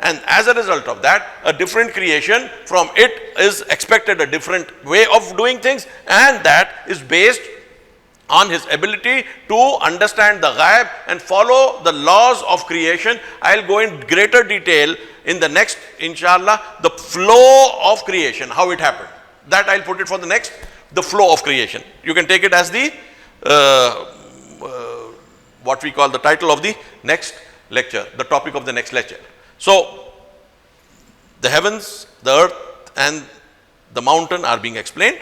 And as a result of that, a different creation, from it is expected a different way of doing things, and that is based on his ability to understand the ghaib and follow the laws of creation. I'll go in greater detail in the next, inshallah, the flow of creation, how it happened. That I'll put it for the next, the flow of creation. You can take it as the, what we call the title of the next lecture, the topic of the next lecture. So, the heavens, the earth and the mountain are being explained.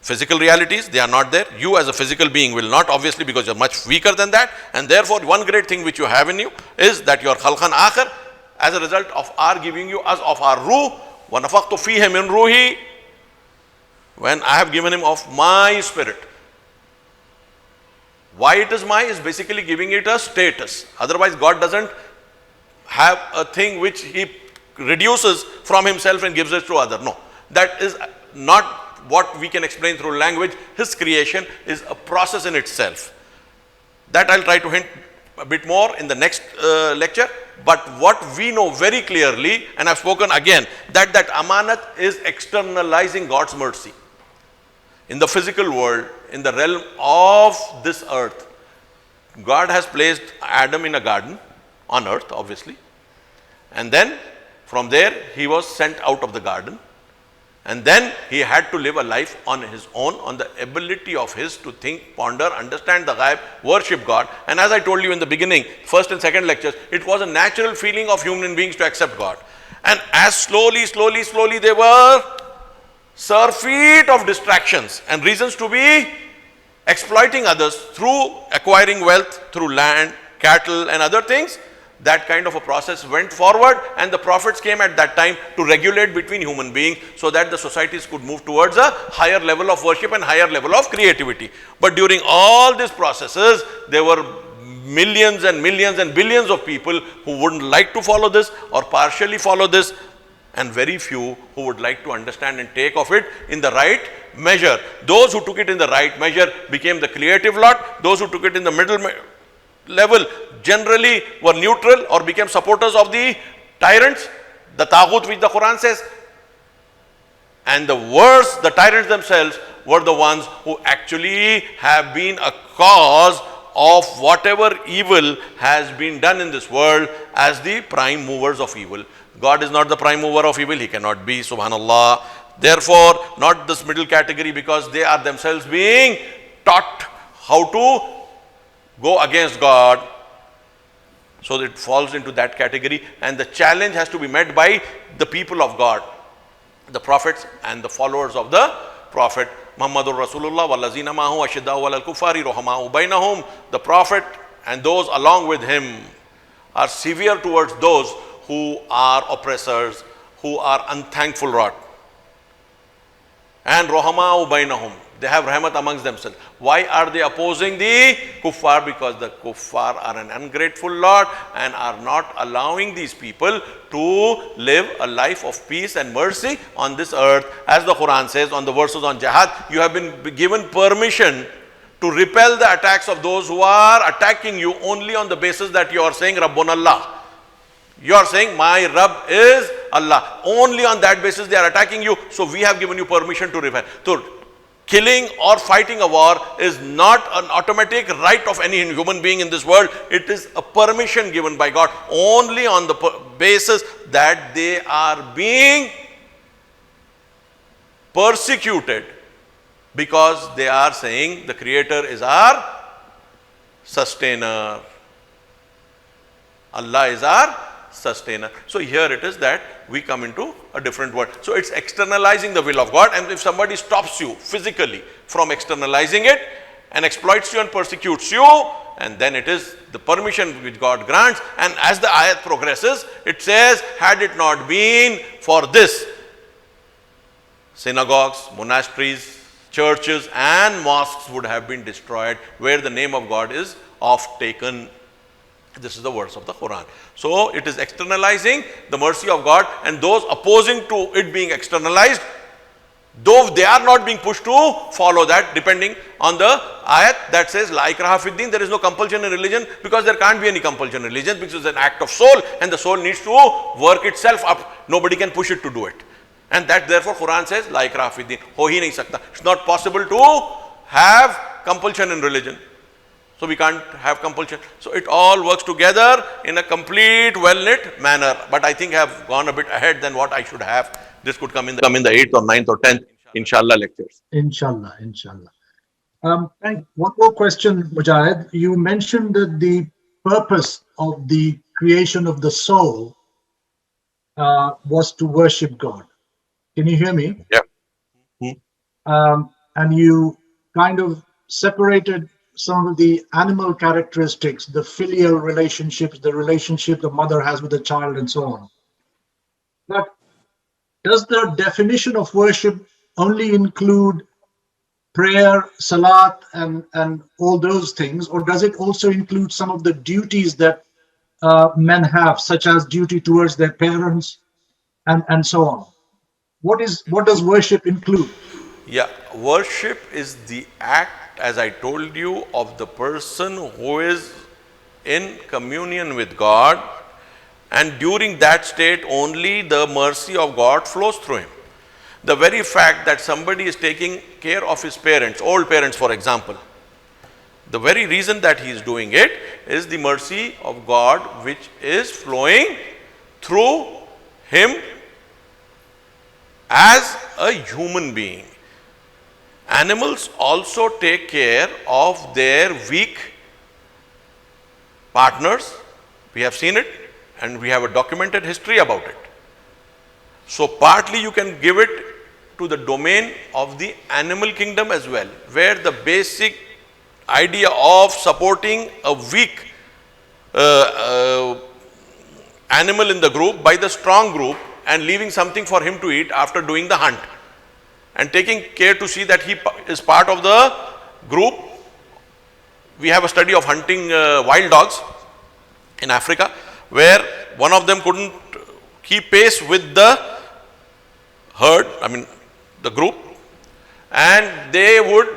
Physical realities, they are not there. You as a physical being will not, obviously, because you're much weaker than that. And therefore, one great thing which you have in you is that your khalqan akhir, as a result of our giving you as of our ruh, wa nafakhtu fihi min ruhi, when I have given him of my spirit. Why it is my is basically giving it a status. Otherwise, God doesn't have a thing which he reduces from himself and gives it to other. No, that is not what we can explain through language. His creation is a process in itself. That I'll try to hint a bit more in the next lecture. But what we know very clearly, and I've spoken again, that amanat is externalizing God's mercy. In the physical world, in the realm of this earth, God has placed Adam in a garden on earth, obviously. And then from there, he was sent out of the garden. And then he had to live a life on his own, on the ability of his to think, ponder, understand the ghaib, worship God. And as I told you in the beginning, first and second lectures, it was a natural feeling of human beings to accept God. And as slowly they were surfeit of distractions and reasons to be exploiting others through acquiring wealth, through land, cattle and other things, that kind of a process went forward, and the prophets came at that time to regulate between human beings so that the societies could move towards a higher level of worship and higher level of creativity. But during all these processes, there were millions and millions and billions of people who wouldn't like to follow this or partially follow this, and very few who would like to understand and take of it in the right measure. Those who took it in the right measure became the creative lot. Those who took it in the middle level generally were neutral or became supporters of the tyrants, the taghut, which the Quran says. And the worse, the tyrants themselves were the ones who actually have been a cause of whatever evil has been done in this world as the prime movers of evil. God is not the prime mover of evil. He cannot be, subhanallah. Therefore, not this middle category, because they are themselves being taught how to go against God. So it falls into that category, and the challenge has to be met by the people of God, the prophets and the followers of the prophet. Muhammadur Rasulullah wallazina ma'ahu ashidda'u 'alal kuffari ruhama'u bainahum. The prophet and those along with him are severe towards those who are oppressors, who are unthankful lot. And ruhama'u bainahum, they have rahmat amongst themselves. Why are they opposing the kuffar? Because the kuffar are an ungrateful lot and are not allowing these people to live a life of peace and mercy on this earth. As the Quran says on the verses on jihad, you have been given permission to repel the attacks of those who are attacking you only on the basis that you are saying Rabbun Allah. You are saying my Rabb is Allah. Only on that basis they are attacking you. So we have given you permission to repel. So killing or fighting a war is not an automatic right of any human being in this world. It is a permission given by God only on the basis that they are being persecuted because they are saying the Creator is our sustainer. Allah is our sustainer. So here it is that we come into a different world. So it's externalizing the will of God, and if somebody stops you physically from externalizing it and exploits you and persecutes you, and then it is the permission which God grants. And as the ayat progresses, it says, had it not been for this, synagogues, monasteries, churches and mosques would have been destroyed where the name of God is oft taken. This is the words of the Quran. So it is externalizing the mercy of God, and those opposing to it being externalized, though they are not being pushed to follow that, depending on the ayat that says La ikraha fid din, there is no compulsion in religion, because there can't be any compulsion in religion, because it's an act of soul and the soul needs to work itself up. Nobody can push it to do it. And that therefore Quran says La ikraha fid din, ho hi nahi sakta. It's not possible to have compulsion in religion. So we can't have compulsion. So it all works together in a complete well-knit manner. But I think I have gone a bit ahead than what I should have. This could come in the 8th or 9th or 10th, inshallah, lectures. Inshallah, inshallah. And one more question, Mujahid. You mentioned that the purpose of the creation of the soul was to worship God. Can you hear me? Yeah. And you kind of separated some of the animal characteristics, the filial relationships, the relationship the mother has with the child, and so on. But does the definition of worship only include prayer, salat, and all those things, or does it also include some of the duties that men have, such as duty towards their parents and so on? What does worship include? Yeah, worship is the act, as I told you, of the person who is in communion with God, and during that state only the mercy of God flows through him. The very fact that somebody is taking care of his parents, old parents for example, the very reason that he is doing it is the mercy of God which is flowing through him as a human being. Animals also take care of their weak partners. We have seen it and we have a documented history about it. So partly you can give it to the domain of the animal kingdom as well, where the basic idea of supporting a weak animal in the group by the strong group and leaving something for him to eat after doing the hunt, and taking care to see that he is part of the group. We have a study of hunting wild dogs in Africa, where one of them couldn't keep pace with the herd, the group, and they would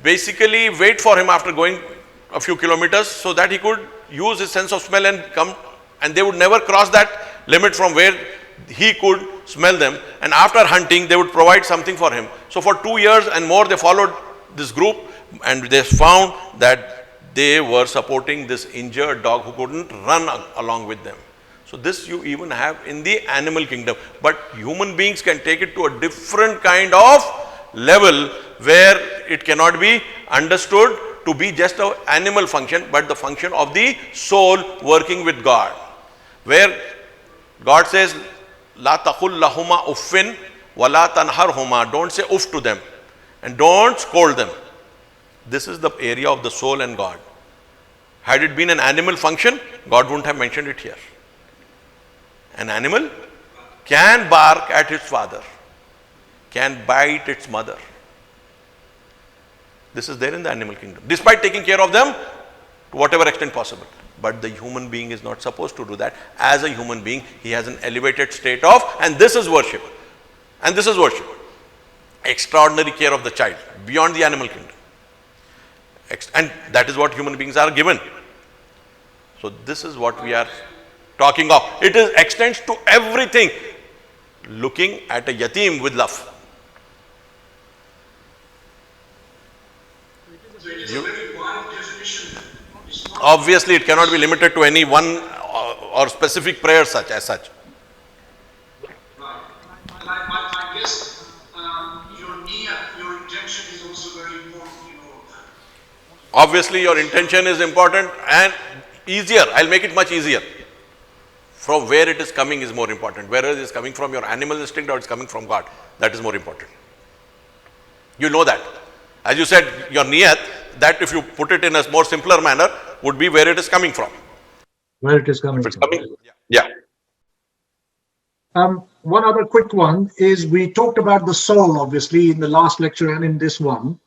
basically wait for him after going a few kilometers so that he could use his sense of smell and come, and they would never cross that limit from where he could smell them, and after hunting they would provide something for him. So for 2 years and more they followed this group, and they found that they were supporting this injured dog who couldn't run along with them. So this you even have in the animal kingdom, but human beings can take it to a different kind of level where it cannot be understood to be just an animal function, but the function of the soul working with God, where God says, La taqul lahuma uffin wa la tanharhuma, don't say uff to them and don't scold them. This is the area of the soul and God. Had it been an animal function, God wouldn't have mentioned it here. An animal can bark at its father, can bite its mother. This is there in the animal kingdom, despite taking care of them to whatever extent possible. But the human being is not supposed to do that. As a human being, he has an elevated state of, and this is worship. And this is worship. Extraordinary care of the child, beyond the animal kingdom. And that is what human beings are given. So this is what we are talking of. It extends to everything. Looking at a yatim with love. Obviously, it cannot be limited to any one or specific prayer as such. Right. And I guess your niyat, your intention is also very important in all of that. Obviously, your intention is important and easier. I'll make it much easier. From where it is coming is more important. Whether it is coming from your animal instinct or it's coming from God, that is more important. You know that. As you said, your niyat, that if you put it in a more simpler manner, would be where it is coming from. Where it is coming If it's from. coming, yeah. One other quick one is, we talked about the soul, obviously, in the last lecture and in this one.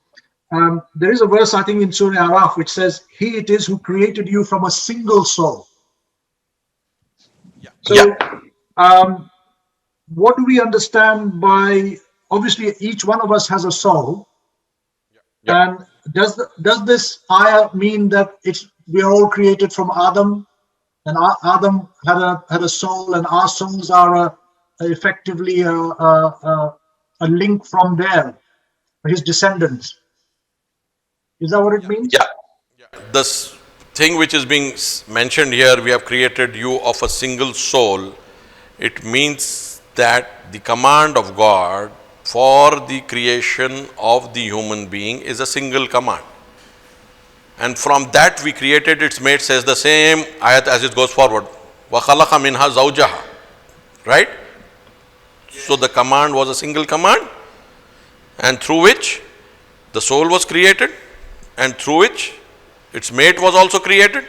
There is a verse, I think, in Surah Araf, which says, He it is who created you from a single soul. Yeah. So, what do we understand by, obviously, each one of us has a soul. Yeah. And does this ayah mean that we are all created from Adam, and Adam had a soul, and our souls are effectively a link from there, his descendants? Is that what it means? Yeah. This thing which is being mentioned here, we have created you of a single soul. It means that the command of God for the creation of the human being is a single command. And from that we created its mate, says the same ayat as it goes forward. وَخَلَقَ مِنْهَا زَوْجَهَا. Right? So the command was a single command, and through which the soul was created, and through which its mate was also created.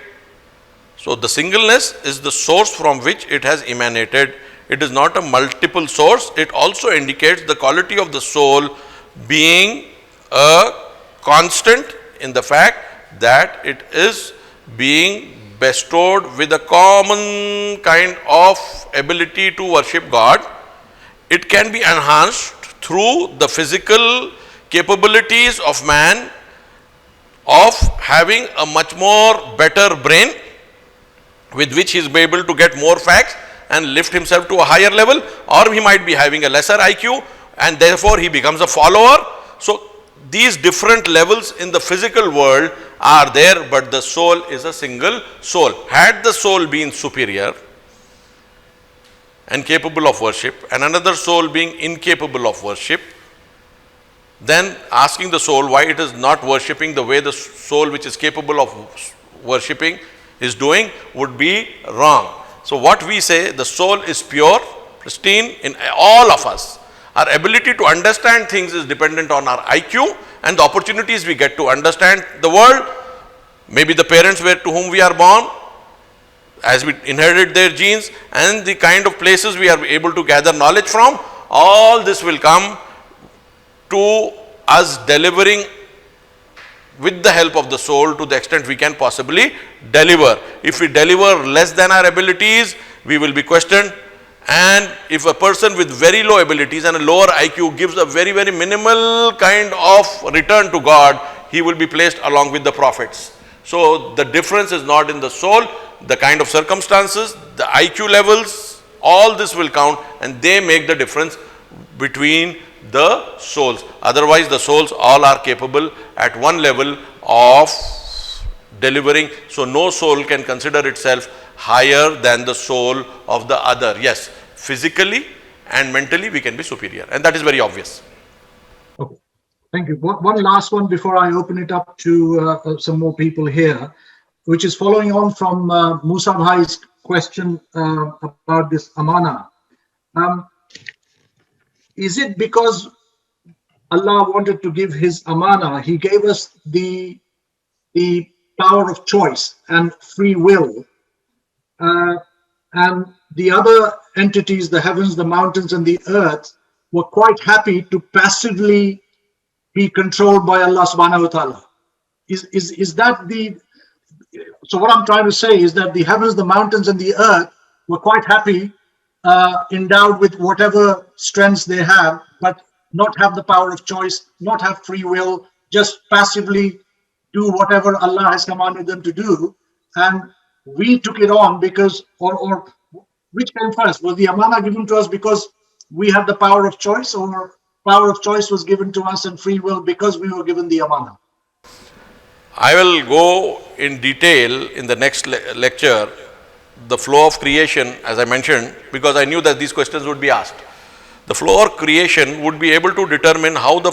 So the singleness is the source from which it has emanated. It is not a multiple source. It also indicates the quality of the soul being a constant in the fact that it is being bestowed with a common kind of ability to worship God. It can be enhanced through the physical capabilities of man of having a much more better brain with which he is able to get more facts and lift himself to a higher level, or he might be having a lesser IQ and therefore he becomes a follower. So these different levels in the physical world are there, but the soul is a single soul. Had the soul been superior and capable of worship, and another soul being incapable of worship, then asking the soul why it is not worshipping the way the soul which is capable of worshipping is doing would be wrong. So what we say, the soul is pure, pristine in all of us. Our ability to understand things is dependent on our IQ and the opportunities we get to understand the world. Maybe the parents to whom we are born, as we inherited their genes, and the kind of places we are able to gather knowledge from, all this will come to us delivering with the help of the soul to the extent we can possibly deliver. If we deliver less than our abilities, we will be questioned. And if a person with very low abilities and a lower IQ gives a very, very minimal kind of return to God, he will be placed along with the prophets. So the difference is not in the soul, the kind of circumstances, the IQ levels, all this will count, and they make the difference between the souls. Otherwise, the souls all are capable at one level of delivering. So no soul can consider itself higher than the soul of the other. Yes, physically and mentally we can be superior, and that is very obvious. Okay, thank you. One last one before I open it up to some more people here, which is following on from Musa Bhai's question about this amana. Is it because Allah wanted to give his amana, he gave us the power of choice and free will, and the other entities, the heavens, the mountains, and the earth, were quite happy to passively be controlled by Allah subhanahu wa ta'ala? Is that the... So what I'm trying to say is that the heavens, the mountains, and the earth were quite happy, endowed with whatever strengths they have, but not have the power of choice, not have free will, just passively do whatever Allah has commanded them to do. And we took it on because, or which came first? Was the amana given to us because we had the power of choice, or power of choice was given to us and free will because we were given the amana? I will go in detail in the next lecture, the flow of creation, as I mentioned, because I knew that these questions would be asked. The flow of creation would be able to determine how the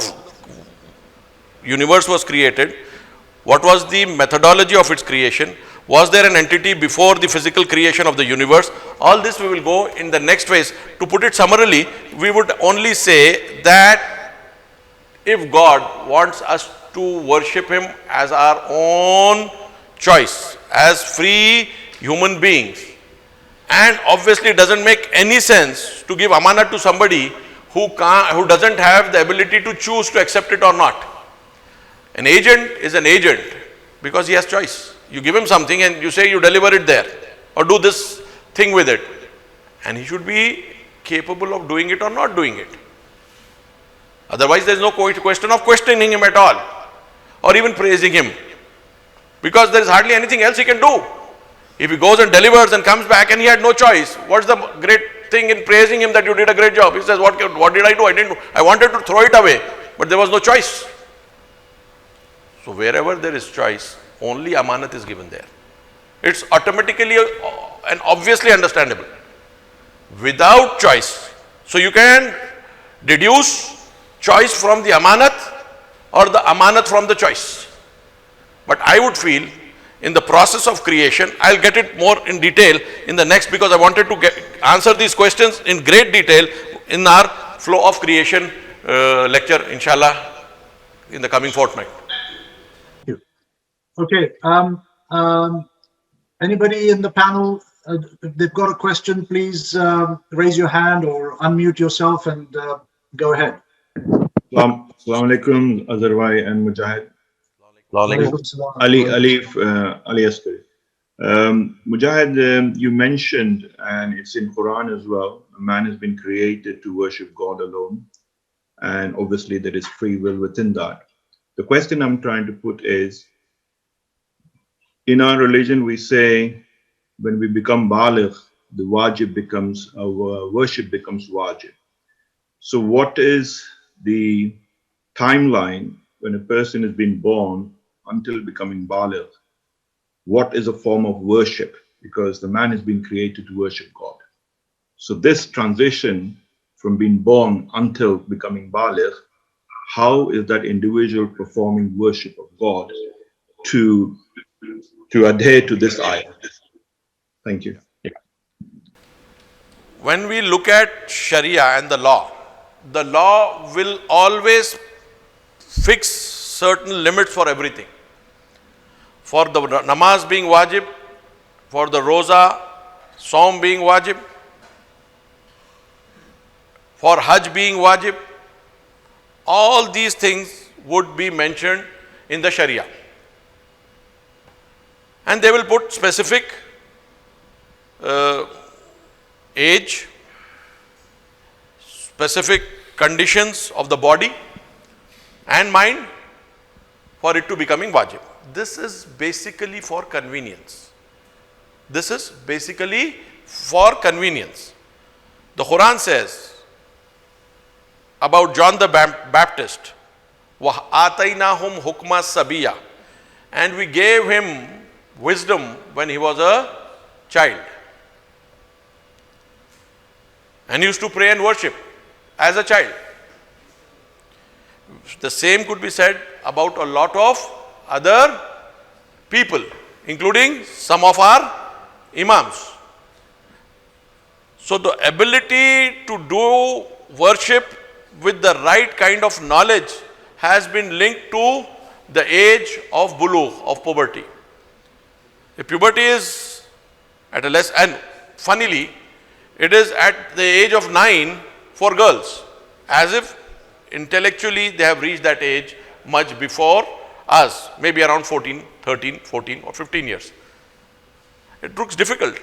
universe was created, what was the methodology of its creation, was there an entity before the physical creation of the universe. All this we will go in the next phase. To put it summarily, we would only say that if God wants us to worship him as our own choice, as free human beings, and obviously it doesn't make any sense to give amanat to somebody who doesn't have the ability to choose to accept it or not. An agent is an agent because he has choice. You give him something and you say you deliver it there or do this thing with it, and he should be capable of doing it or not doing it. Otherwise there is no question of questioning him at all or even praising him, because there is hardly anything else he can do. If he goes and delivers and comes back and he had no choice, what's the great thing in praising him that you did a great job? He says, what did I do? I didn't do. I wanted to throw it away, but there was no choice. So wherever there is choice, only amanat is given there. It's automatically and obviously understandable. Without choice. So you can deduce choice from the amanat or the amanat from the choice. But I would feel in the process of creation, I'll get it more in detail in the next, because I wanted to answer these questions in great detail in our flow of creation lecture, inshallah, in the coming fortnight. Thank you. Okay. Anybody in the panel, if they've got a question, please raise your hand or unmute yourself and go ahead. Assalamu alaikum, Azharwai and Mujahid. Ali Askari. Mujahid, you mentioned, and it's in Quran as well, a man has been created to worship God alone, and obviously there is free will within that. The question I'm trying to put is, in our religion we say when we become baligh, the wajib becomes, our worship becomes wajib. So what is the timeline when a person has been born until becoming baligh? What is a form of worship? Because the man has been created to worship God. So this transition from being born until becoming baligh, how is that individual performing worship of God to adhere to this ayah? Thank you. When we look at Sharia and the law will always fix certain limits for everything. For the namaz being wajib, for the roza Saum being wajib, for Hajj being wajib, all these things would be mentioned in the Sharia. And they will put specific age, specific conditions of the body and mind for it to becoming wajib. This is basically for convenience. This is basically for convenience. The Quran says about John the Baptist, وَآتَيْنَاهُمْ حُكْمَ السَّبِيًّا, and we gave him wisdom when he was a child. And he used to pray and worship as a child. The same could be said about a lot of other people, including some of our imams. So the ability to do worship with the right kind of knowledge has been linked to the age of bulugh, of puberty. If puberty is at a less, and funnily, it is at the age of 9 for girls, as if intellectually they have reached that age much before us, maybe around 13, 14 or 15 years. It looks difficult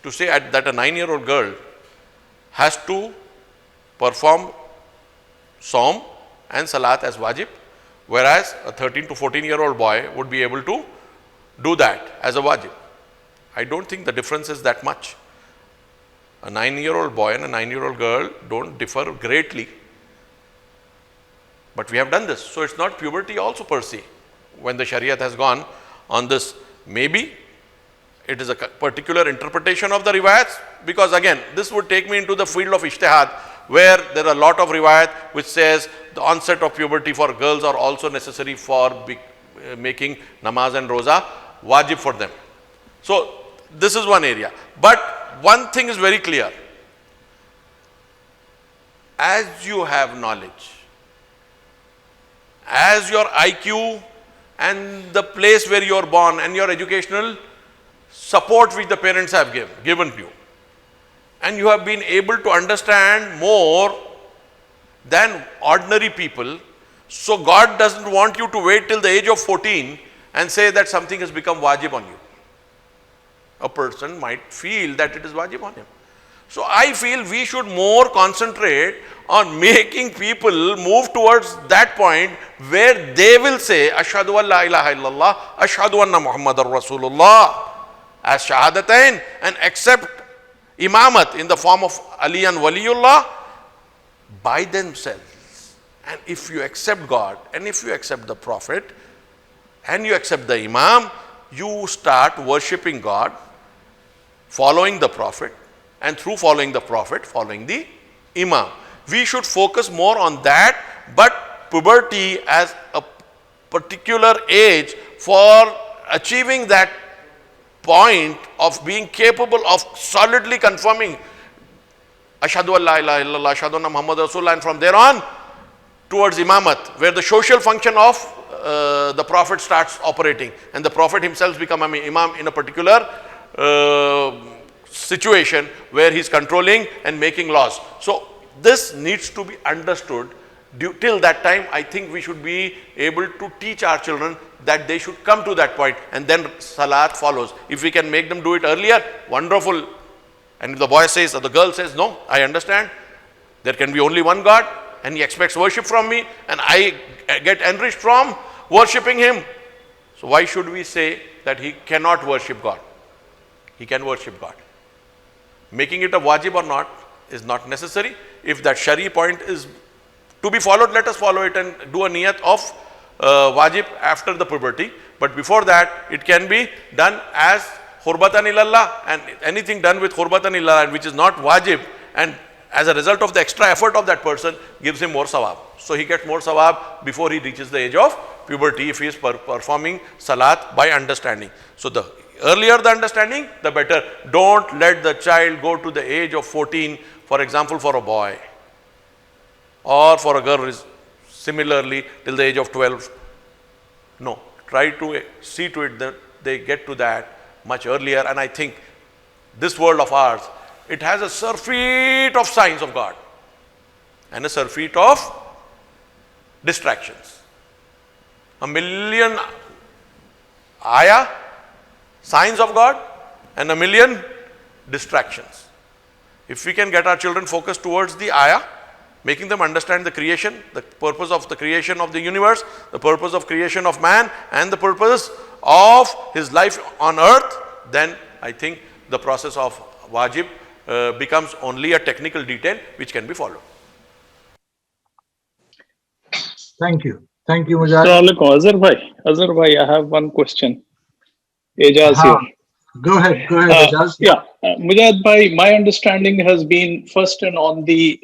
to say that a 9-year-old girl has to perform Saum and Salat as wajib, whereas a 13 to 14-year-old boy would be able to do that as a wajib. I don't think the difference is that much. A 9-year-old boy and a 9-year-old girl don't differ greatly. But we have done this. So it's not puberty also per se. When the Shariat has gone on this, maybe it is a particular interpretation of the riwayats, because again, this would take me into the field of ijtihad, where there are a lot of riwayat which says the onset of puberty for girls are also necessary for making namaz and roza wajib for them. So this is one area. But one thing is very clear. As you have knowledge, as your IQ and the place where you are born and your educational support which the parents have given you, and you have been able to understand more than ordinary people, so God doesn't want you to wait till the age of 14 and say that something has become wajib on you. A person might feel that it is wajib on him. So I feel we should more concentrate on making people move towards that point where they will say Ashhadu an la ilaha illallah, Ashhadu anna Muhammadar Rasulullah as shahadatain, and accept imamat in the form of Ali and Waliullah by themselves. And if you accept God, and if you accept the Prophet, and you accept the Imam, you start worshipping God, following the Prophet, and through following the Prophet, following the Imam. We should focus more on that, but puberty as a particular age for achieving that point of being capable of solidly confirming Ashhadu an la ilaha illallah, Ashhadu anna Muhammad Rasulullah, and from there on towards imamat, where the social function of the Prophet starts operating, and the Prophet himself become an imam in a particular situation where he is controlling and making laws. So this needs to be understood. Till that time, I think we should be able to teach our children that they should come to that point, and then salat follows. If we can make them do it earlier, wonderful. And if the boy says or the girl says, no, I understand, there can be only one God and he expects worship from me, and I get enriched from worshipping him. So why should we say that he cannot worship God? He can worship God. Making it a wajib or not is not necessary. If that shari point is to be followed, let us follow it and do a niyat of wajib after the puberty. But before that, it can be done as khurbatan ilallah, and anything done with khurbatan ilallah which is not wajib, and as a result of the extra effort of that person, gives him more sawab. So he gets more sawab before he reaches the age of puberty if he is performing salat by understanding. So the earlier the understanding, the better. Don't let the child go to the age of 14, for example, for a boy, or for a girl is similarly till the age of 12. No, try to see to it that they get to that much earlier, and I think this world of ours, it has a surfeit of signs of God and a surfeit of distractions. A million ayah, signs of God, and a million distractions. If we can get our children focused towards the ayah, making them understand the creation, the purpose of the creation of the universe, the purpose of creation of man, and the purpose of his life on earth, then I think the process of wajib becomes only a technical detail which can be followed. Thank you. Thank you, Mujahid. Azhar bhai, I have one question. Ejaz Aha. here. Go ahead, Ejaz. Mujahid bhai, my understanding has been first and on the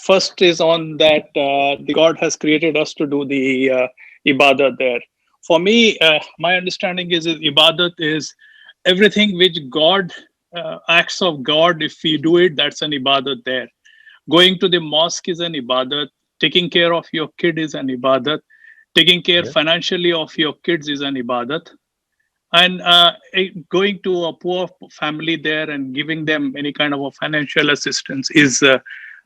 first is on that the God has created us to do the ibadat there. For me, my understanding is ibadat is everything which God, acts of God, if we do it, that's an ibadat there. Going to the mosque is an ibadat. Taking care of your kid is an ibadat. Taking care financially of your kids is an ibadat. And going to a poor family there and giving them any kind of a financial assistance is an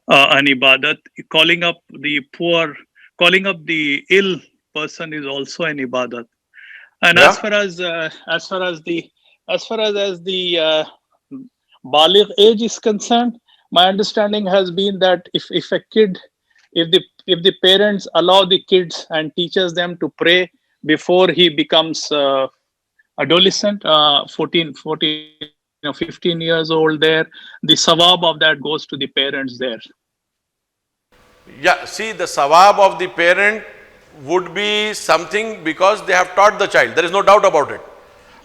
ibadat. Calling up the poor, calling up the ill person is also an ibadat. And Yeah. as far as the baligh age is concerned, my understanding has been that if a kid, if the parents allow the kids and teaches them to pray before he becomes adolescent, 14 or 15 years old there, the sawab of that goes to the parents there. Yeah, see, the sawab of the parent would be something because they have taught the child. There is no doubt about it.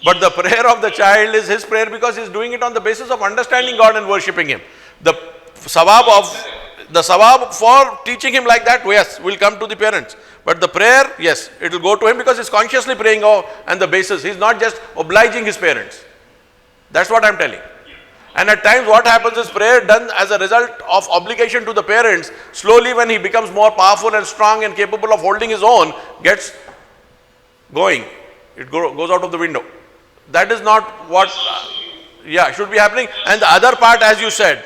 But the prayer of the child is his prayer because he is doing it on the basis of understanding God and worshipping Him. The sawab for teaching him like that, yes, will come to the parents. But the prayer, yes, it will go to him because he's consciously praying and the basis. He's not just obliging his parents. That's what I'm telling. And at times what happens is prayer done as a result of obligation to the parents, slowly when he becomes more powerful and strong and capable of holding his own, gets going. It goes out of the window. That is not what should be happening. And the other part, as you said,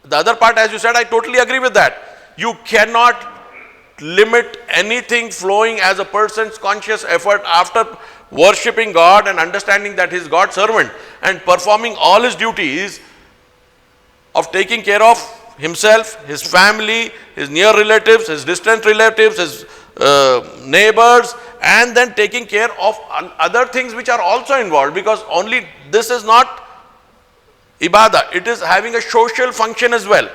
I totally agree with that. You cannot limit anything flowing as a person's conscious effort after worshipping God and understanding that he is God's servant and performing all his duties of taking care of himself, his family, his near relatives, his distant relatives, his neighbors, and then taking care of other things which are also involved, because only this is not ibadah, it is having a social function as well.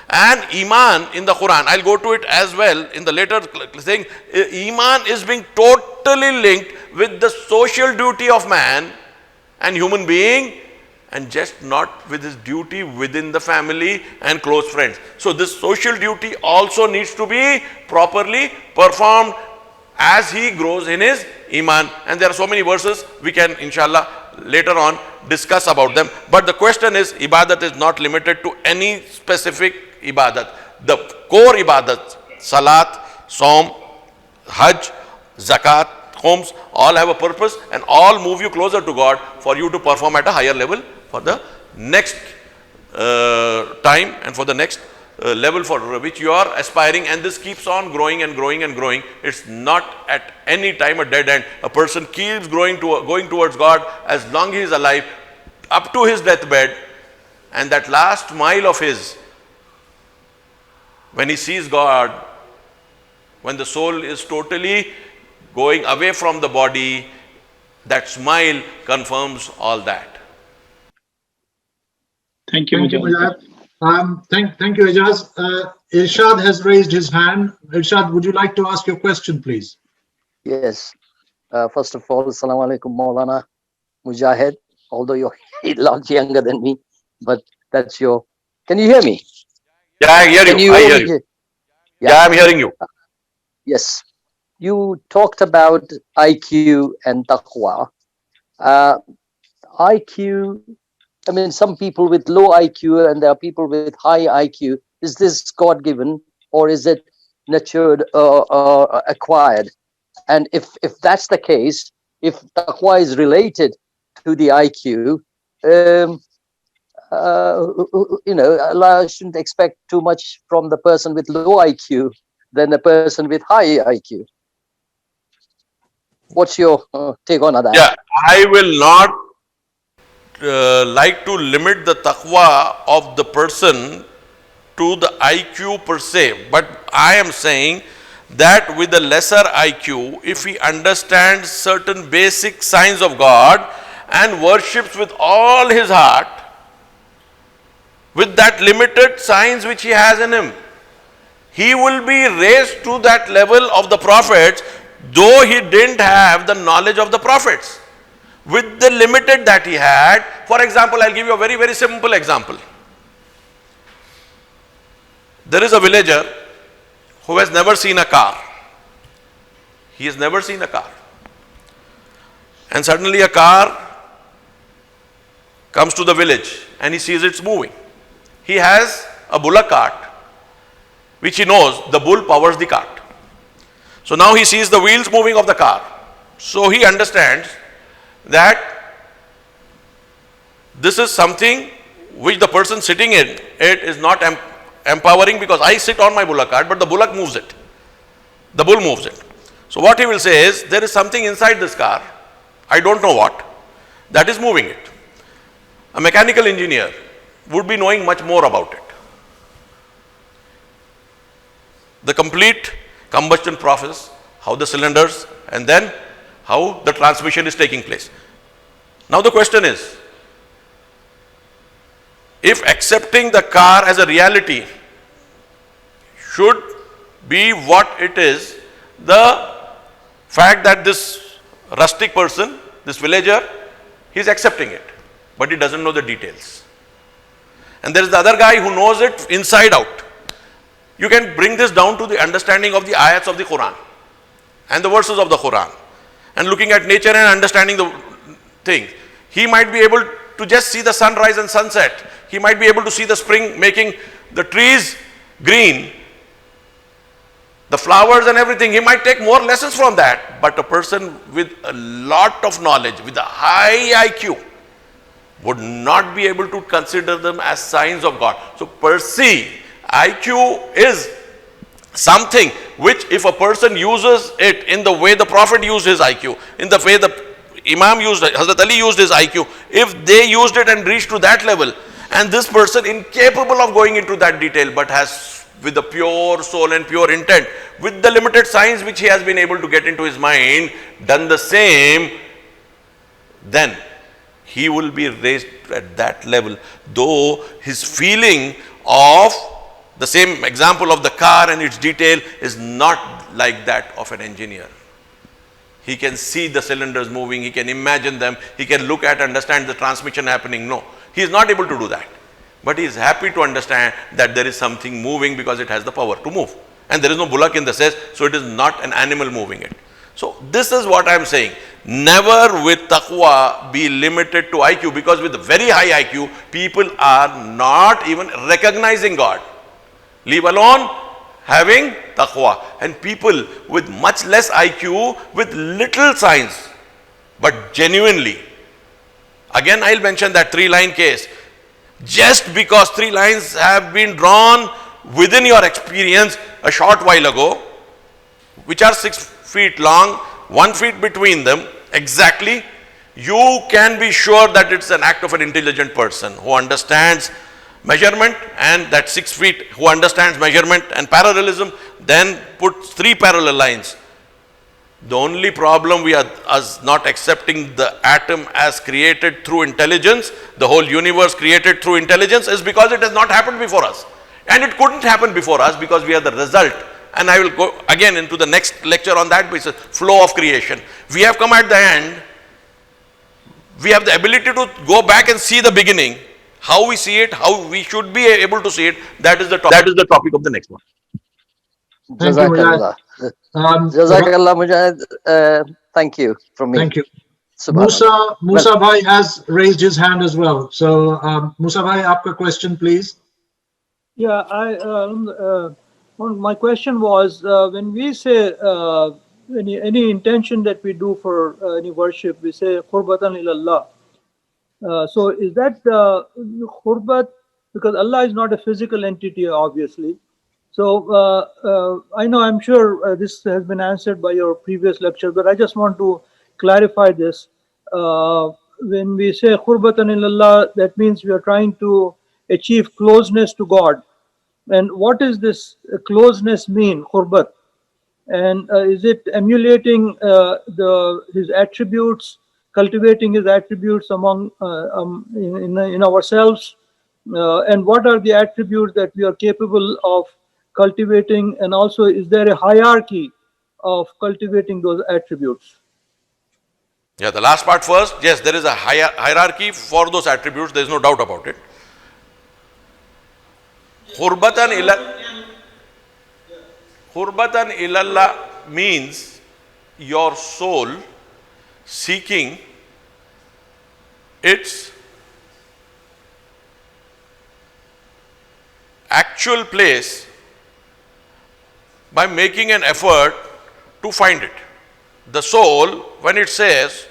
And Iman in the Quran, I'll go to it as well in the later thing, Iman is being totally linked with the social duty of man and human being, and just not with his duty within the family and close friends. So this social duty also needs to be properly performed as he grows in his Iman. And there are so many verses we can inshallah later on discuss about them. But the question is, ibadat is not limited to any specific ibadat. The core ibadat, salat, saum, hajj, zakat, khums, all have a purpose and all move you closer to God for you to perform at a higher level for the next time and for the next level for which you are aspiring, and this keeps on growing and growing and growing. It's not at any time a dead end. A person keeps going towards God as long he is alive up to his deathbed, and that last mile of his, when he sees God, when the soul is totally going away from the body, that smile confirms all that. Thank you, Mujahid. Thank you, Ejaz. Irshad has raised his hand. Irshad, would you like to ask your question, please? Yes. First of all, Assalamu alaikum, Moulana Mujahid. Although you're a lot younger than me, but that's your. Can you hear me? Yeah, I hear you. I hear you. Yeah, I'm hearing you. Yes. You talked about IQ and taqwa. IQ, I mean, some people with low IQ and there are people with high IQ. Is this God-given or is it nurtured or acquired? And if that's the case, if taqwa is related to the IQ, Allah shouldn't expect too much from the person with low IQ than the person with high IQ. What's your take on that? Yeah, I will not like to limit the taqwa of the person to the IQ per se, but I am saying that with a lesser IQ, if he understands certain basic signs of God and worships with all his heart, with that limited signs which he has in him, he will be raised to that level of the prophets, though he didn't have the knowledge of the prophets. With the limited that he had, for example, I'll give you a very, very simple example. There is a villager who has never seen a car. He has never seen a car. And suddenly a car comes to the village and he sees it's moving. He has a bullock cart, which he knows the bull powers the cart. So now he sees the wheels moving of the car. So he understands that this is something which the person sitting in it is not empowering, because I sit on my bullock cart, but the bullock moves it. The bull moves it. So what he will say is, there is something inside this car, I don't know what, that is moving it. A mechanical engineer would be knowing much more about it. The complete combustion process, how the cylinders, and then how the transmission is taking place. Now the question is, if accepting the car as a reality should be what it is, the fact that this rustic person, this villager, he is accepting it, but he doesn't know the details. And there is the other guy who knows it inside out. You can bring this down to the understanding of the ayats of the Quran and the verses of the Quran, and looking at nature and understanding the thing. He might be able to just see the sunrise and sunset. He might be able to see the spring making the trees green, the flowers and everything. He might take more lessons from that. But a person with a lot of knowledge, with a high IQ, would not be able to consider them as signs of God. So per se, IQ is something which, if a person uses it in the way the Prophet used his IQ, in the way the Imam used it, Hazrat Ali used his IQ, if they used it and reached to that level, and this person incapable of going into that detail, but has, with the pure soul and pure intent, with the limited science which he has been able to get into his mind, done the same, then he will be raised at that level, though his feeling of the same example of the car and its detail is not like that of an engineer. He can see the cylinders moving, he can imagine them, he can look at, understand the transmission happening. No, he is not able to do that. But he is happy to understand that there is something moving because it has the power to move. And there is no bullock in the sense, so it is not an animal moving it. So this is what I am saying. Never with taqwa be limited to IQ, because with very high IQ, people are not even recognizing God, leave alone having taqwa. And people with much less IQ, with little science, but genuinely, again I'll mention that 3-line case. Just because 3 lines have been drawn within your experience a short while ago, which are 6 feet long, 1 feet between them exactly, you can be sure that it's an act of an intelligent person who understands measurement, and that 6 feet, who understands measurement and parallelism, then puts 3 parallel lines. The only problem we are us not accepting the atom as created through intelligence, the whole universe created through intelligence, is because it has not happened before us. And it couldn't happen before us because we are the result. And I will go again into the next lecture on that basis, flow of creation. We have come at the end. We have the ability to go back and see the beginning. How we see it, how we should be able to see it, that is the topic of the next one. Thank you, Jazakallah. Jazakallah, Mujahid. Thank you from me. Thank you. Subhanallah. Musa Bhai has raised his hand as well. So Musa Bhai, aapka question, please. Yeah, my question was, when we say any intention that we do for any worship, we say qurbatan ilallah. So is that khurbat? Because Allah is not a physical entity, obviously. So I know, I'm sure this has been answered by your previous lecture, but I just want to clarify this. When we say khurbatan ilallah, that means we are trying to achieve closeness to God. And what does this closeness mean, khurbat? And is it emulating his attributes, cultivating his attributes among in ourselves? And what are the attributes that we are capable of cultivating? And also, is there a hierarchy of cultivating those attributes? Yeah, the last part first. Yes, there is a hierarchy for those attributes. There is no doubt about it. Khurbatan ilallah means your soul seeking its actual place by making an effort to find it. The soul, when it says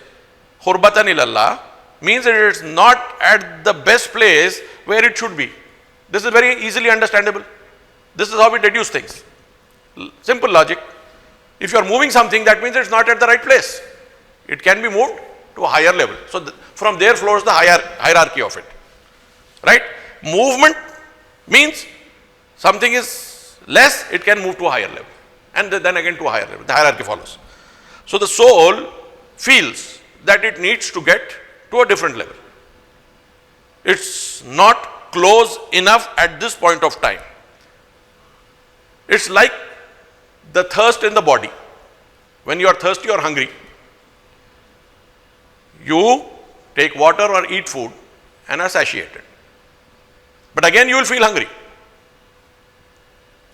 khurbatan ilallah, means that it is not at the best place where it should be. This is very easily understandable. This is how we deduce things. Simple logic. If you are moving something, that means it's not at the right place. It can be moved to a higher level. So from there flows the hierarchy of it. Right? Movement means something is less, it can move to a higher level. And then again to a higher level. The hierarchy follows. So the soul feels that it needs to get to a different level. It's not close enough at this point of time. It's like the thirst in the body. When you are thirsty or hungry, you take water or eat food and are satiated. But again you will feel hungry.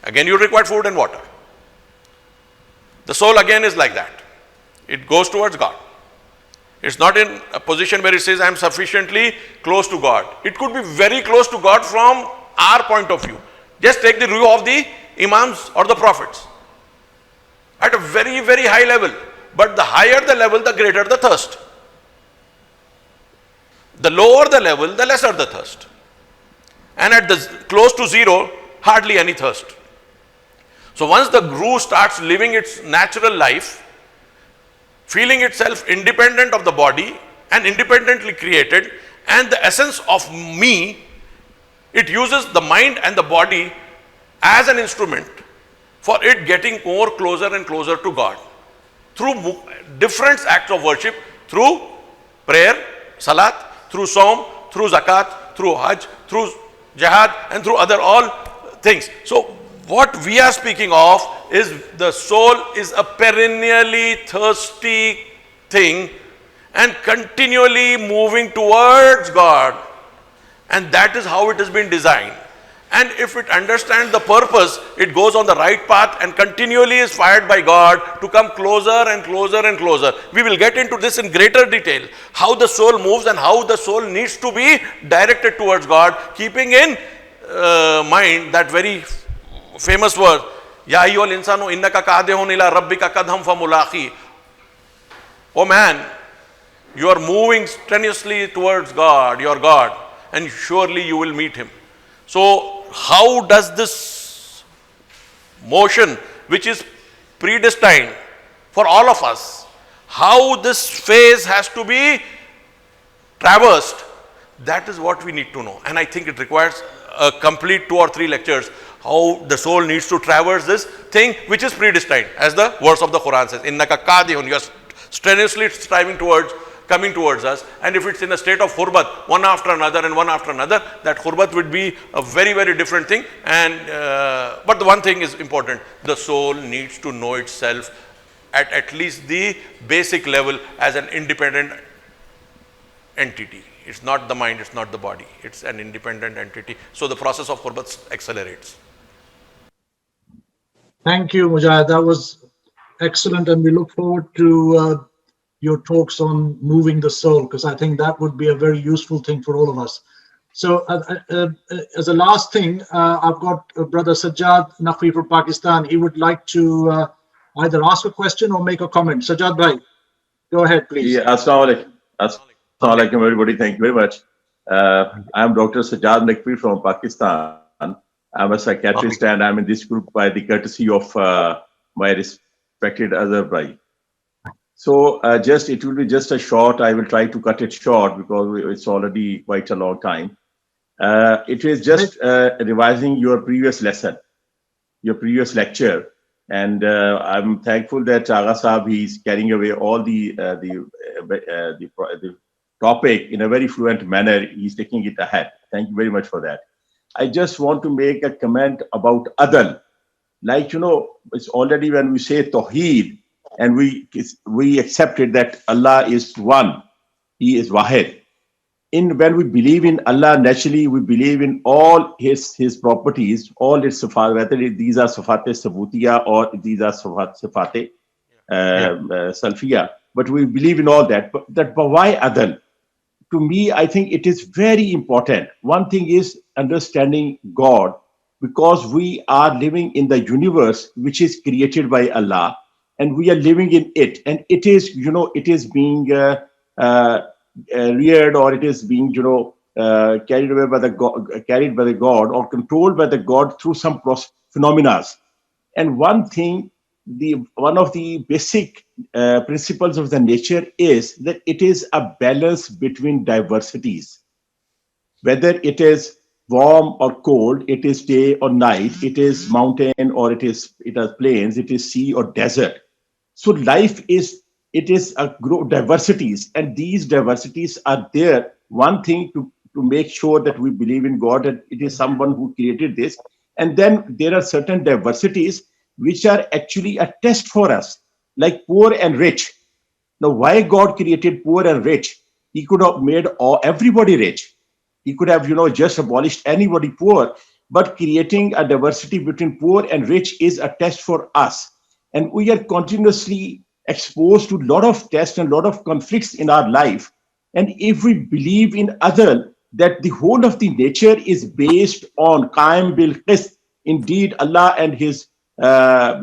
Again you require food and water. The soul again is like that. It goes towards God. It's not in a position where it says, I am sufficiently close to God. It could be very close to God from our point of view. Just take the view of the Imams or the Prophets. At a very, very high level. But the higher the level, the greater the thirst. The lower the level, the lesser the thirst. And at the close to zero, hardly any thirst. So once the guru starts living its natural life, feeling itself independent of the body and independently created, and the essence of me, it uses the mind and the body as an instrument for it getting more closer and closer to God through different acts of worship, through prayer, salat, through saum, through zakat, through hajj, through jihad, and through other all things. So what we are speaking of is the soul is a perennially thirsty thing and continually moving towards God, and that is how it has been designed. And if it understands the purpose, it goes on the right path and continually is fired by God to come closer and closer and closer. We will get into this in greater detail, how the soul moves and how the soul needs to be directed towards God, keeping in mind that very famous word, Ya ayyuhal insanu innaka kadihun ila rabbika kadham famulaqi. Oh man, you are moving strenuously towards God, your God, and surely you will meet Him. So how does this motion, which is predestined for all of us, how this phase has to be traversed, that is what we need to know. And I think it requires a complete 2 or 3 lectures, how the soul needs to traverse this thing which is predestined, as the verse of the Quran says, Innaka kadihun, you are strenuously striving towards, coming towards us. And if it's in a state of khurbat, one after another and one after another, that khurbat would be a very, very different thing. And but the one thing is important, the soul needs to know itself at least the basic level as an independent entity. It's not the mind, it's not the body, it's an independent entity. So the process of khurbat accelerates. Thank you, Mujahid. That was excellent, and we look forward to your talks on moving the soul, because I think that would be a very useful thing for all of us. So as a last thing, I've got Brother Sajjad Naqvi from Pakistan. He would like to either ask a question or make a comment. Sajjad bhai, go ahead, please. Yeah, Assalamu alaikum. Assalamu alaikum, everybody. Thank you very much. I am Dr. Sajjad Naqvi from Pakistan. I'm a psychiatrist and I'm in this group by the courtesy of my respected other bhai. So it will be just a short. I will try to cut it short because it's already quite a long time. It is just revising your previous lesson, your previous lecture. And I'm thankful that Agha Sahab, he's carrying away all the topic in a very fluent manner. He's taking it ahead. Thank you very much for that. I just want to make a comment about Adal. Like, it's already when we say Tawheed and we accepted that Allah is one, He is Wahid. When we believe in Allah, naturally we believe in all His properties, all His sifat, whether these are sifat sabutiya or these are sifat salfiya. But we believe in all that. But why Adal? To me, I think it is very important. One thing is understanding God, because we are living in the universe which is created by Allah, and we are living in it, and it is, it is being reared, or it is being, carried away by the God, or controlled by the God through some phenomena. And one thing, one of the basic principles of the nature is that it is a balance between diversities. Whether it is warm or cold, it is day or night, it is mountain or it is plains, it is sea or desert. So life is a group of diversities, and these diversities are there. One thing to make sure that we believe in God, that it is someone who created this, and then there are certain diversities which are actually a test for us, like poor and rich. Now, why God created poor and rich? He could have made everybody rich. He could have, just abolished anybody poor. But creating a diversity between poor and rich is a test for us. And we are continuously exposed to a lot of tests and a lot of conflicts in our life. And if we believe in other, that the whole of the nature is based on Qaim bil Qist, indeed Allah and His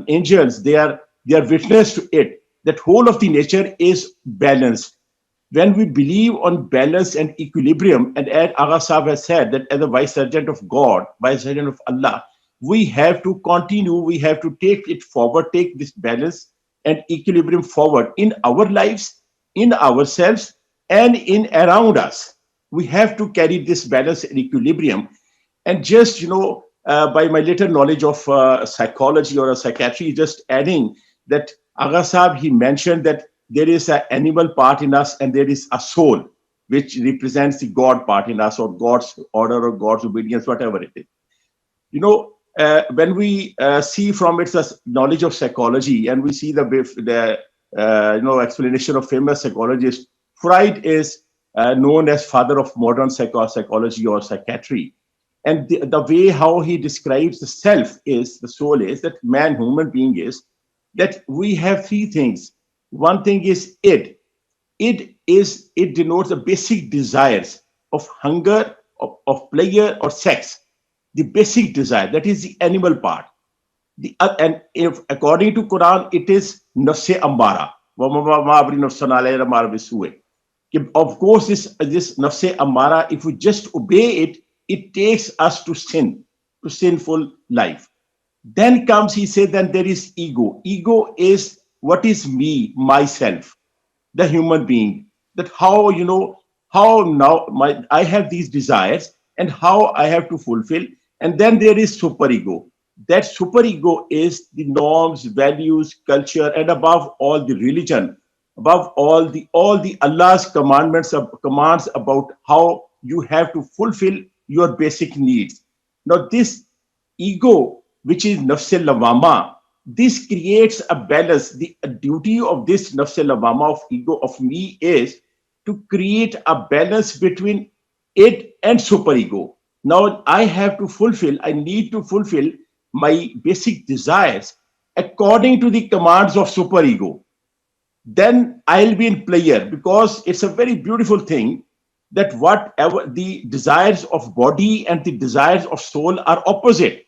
angels, they are witness to it, that whole of the nature is balanced. When we believe on balance and equilibrium, and as Agha Sahab has said, that as a vice-regent of God, vice-regent of Allah, we have to continue, we have to take it forward, take this balance and equilibrium forward in our lives, in ourselves, and in around us. We have to carry this balance and equilibrium. And just, by my little knowledge of psychology or psychiatry, just adding that Agha Sahab, he mentioned that there is an animal part in us and there is a soul, which represents the God part in us, or God's order or God's obedience, whatever it is. When we see from its knowledge of psychology, and we see the explanation of famous psychologist, Freud is known as father of modern psychology or psychiatry. And the way how he describes the self is, the soul is, that man, human being is, that we have three things. One thing is id. It denotes the basic desires of hunger, of pleasure or sex. The basic desire, that is the animal part. And if according to Quran, it is nafse ambara. Of course, this nafse ambara, if we just obey it, it takes us to sin, to sinful life. Then comes, he said, then there is ego. Ego is what is me, myself, the human being. That how, how now I have these desires and how I have to fulfill. And then there is superego. That superego is the norms, values, culture, and above all the religion, above all the Allah's commands about how you have to fulfill your basic needs. Now this ego, which is nafs lawama, this creates a balance. The duty of this nafs lawama of ego of me is to create a balance between it and superego. Now I need to fulfill my basic desires according to the commands of superego. Then I'll be in pleasure, because it's a very beautiful thing that whatever the desires of body and the desires of soul are opposite.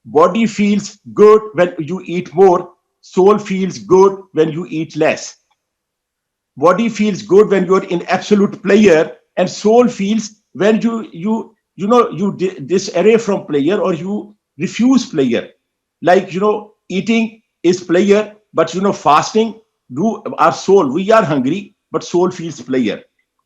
Body feels good when you eat more, soul feels good when you eat less. Body feels good when you're in absolute pleasure, and soul feels when you disarray from pleasure, or you refuse pleasure. Like, eating is pleasure, but fasting, do our soul, we are hungry, but soul feels pleasure.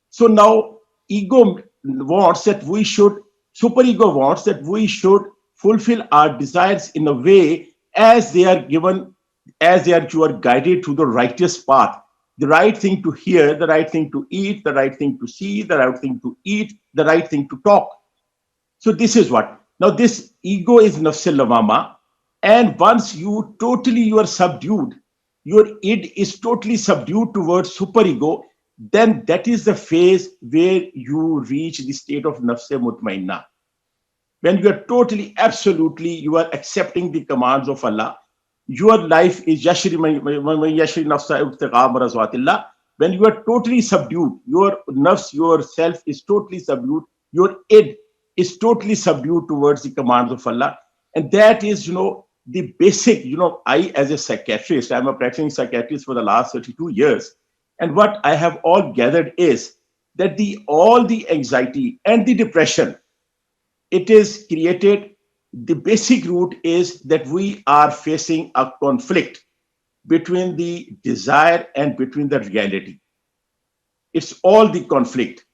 So now ego wants that we should, superego wants that we should fulfill our desires in a way as they are given, as they are, you are guided to the righteous path. The right thing to hear, the right thing to eat, the right thing to see, the right thing to eat, the right thing to talk. So this is what. Now this ego is nafs lawama, and once you are subdued, your id is totally subdued towards superego, then that is the phase where you reach the state of nafs mutmainna. When you are totally, absolutely, you are accepting the commands of Allah, your life is yashri nafsa ibtigha marzwatillah. When you are totally subdued, your nafs, yourself is totally subdued, your id is totally subdued towards the commands of Allah. And that is, the basic, I, as a psychiatrist, I'm a practicing psychiatrist for the last 32 years. And what I have all gathered is that all the anxiety and the depression, it is created, the basic root is that we are facing a conflict between the desire and between the reality. It's all the conflict.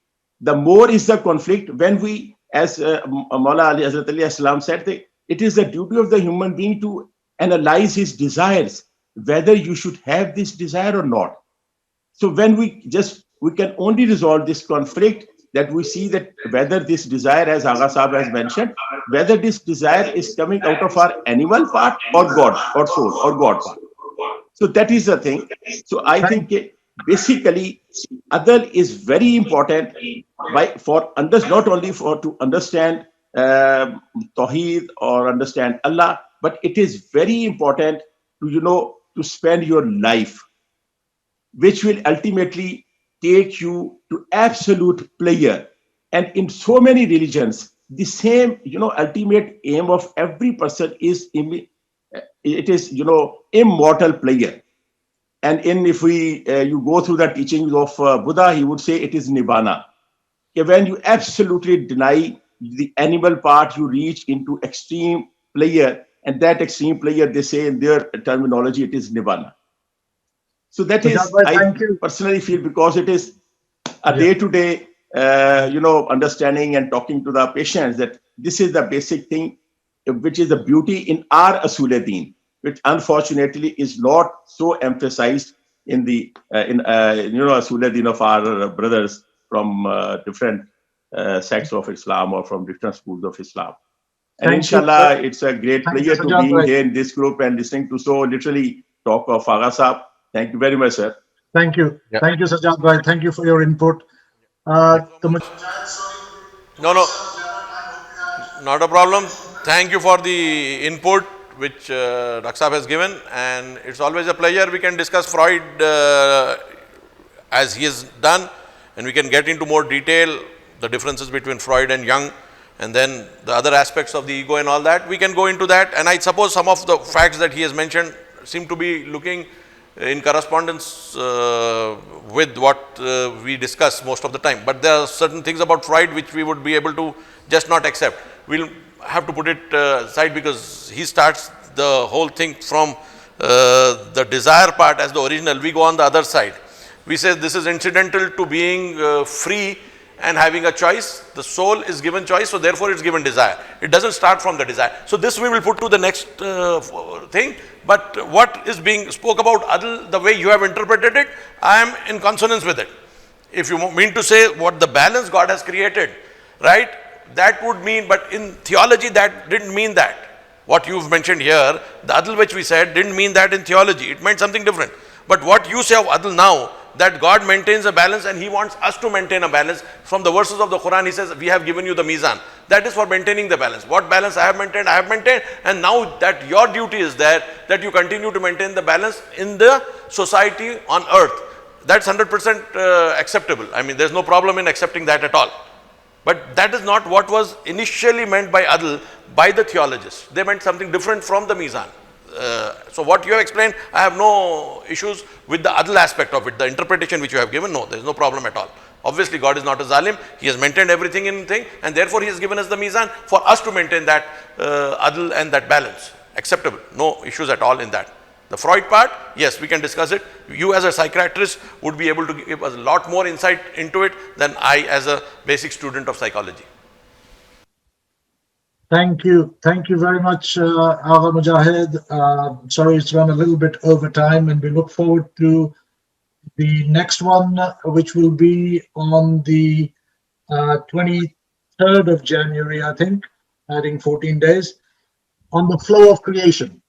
The more is the conflict when we, as Maulana Hazrat Ali Islam said, it is the duty of the human being to analyze his desires, whether you should have this desire or not. So when we can only resolve this conflict, that we see that whether this desire, as Agha Sahib has mentioned, whether this desire is coming out of our animal part or God or soul or God part. So that is the thing. So I think basically adl is very important not only to understand Tawheed or understand Allah, but it is very important to spend your life, which will ultimately take you to absolute pleasure. And in so many religions, the same, ultimate aim of every person is immortal pleasure. And if you go through the teachings of Buddha, he would say it is nibbana. When you absolutely deny the animal part, you reach into extreme pleasure, and that extreme pleasure, they say in their terminology, it is nibbana. So that is, I personally feel, because it is a day-to-day, understanding and talking to the patients, that this is the basic thing, which is the beauty in our Asul-e-Deen, which unfortunately is not so emphasized in the Asul-e-Deen of our brothers from different sects of Islam or from different schools of Islam. And inshallah, it's a great pleasure to be here in this group and listening to so literally talk of Agha Sahib. Thank you very much, sir. Thank you. Yeah. Thank you, Sajjad bhai. Thank you for your input. No, not a problem. Thank you for the input which Dr. Sahib has given, and it's always a pleasure. We can discuss Freud as he has done, and we can get into more detail the differences between Freud and Jung, and then the other aspects of the ego and all that. We can go into that, and I suppose some of the facts that he has mentioned seem to be looking in correspondence with what we discuss most of the time. But there are certain things about Freud which we would be able to just not accept. We'll have to put it aside, because he starts the whole thing from the desire part as the original. We go on the other side. We say this is incidental to being free and having a choice. The soul is given choice, so therefore it's given desire. It doesn't start from the desire. So this we will put to the next thing. But what is being spoke about, Adl, the way you have interpreted it, I am in consonance with it. If you mean to say what the balance God has created, right, that would mean, but in theology that didn't mean that. What you've mentioned here, the Adl which we said didn't mean that in theology. It meant something different. But what you say of Adl now, that God maintains a balance and he wants us to maintain a balance. From the verses of the Quran, he says, we have given you the mizan. That is for maintaining the balance. What balance I have maintained, and now that your duty is there, that you continue to maintain the balance in the society on earth. That's 100% acceptable. I mean, there's no problem in accepting that at all. But that is not what was initially meant by Adl by the theologists. They meant something different from the mizan. So what you have explained, I have no issues with the adl aspect of it, the interpretation which you have given. No, there is no problem at all. Obviously, God is not a zalim. He has maintained everything in thing, and therefore He has given us the mizan for us to maintain that adl and that balance. Acceptable. No issues at all in that. The Freud part, yes, we can discuss it. You as a psychiatrist would be able to give us a lot more insight into it than I as a basic student of psychology. Thank you. Thank you very much, Agha Mujahid. Sorry, it's run a little bit over time, and we look forward to the next one, which will be on the 23rd of January, I think, adding 14 days, on the flow of creation.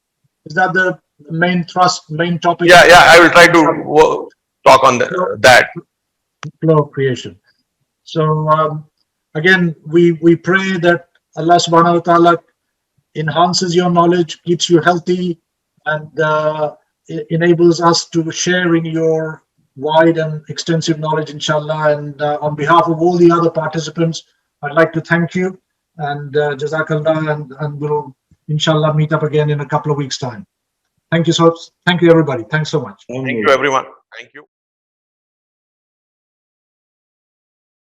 Is that the main topic? Yeah, I will try to talk on that. Flow of creation. So again, we pray that Allah subhanahu wa ta'ala enhances your knowledge, keeps you healthy, and enables us to share in your wide and extensive knowledge, inshallah. And on behalf of all the other participants, I'd like to thank you and Jazakallah, and we'll inshallah meet up again in a couple of weeks' time. Thank you everybody. Thanks so much. Thank you everyone. Thank you.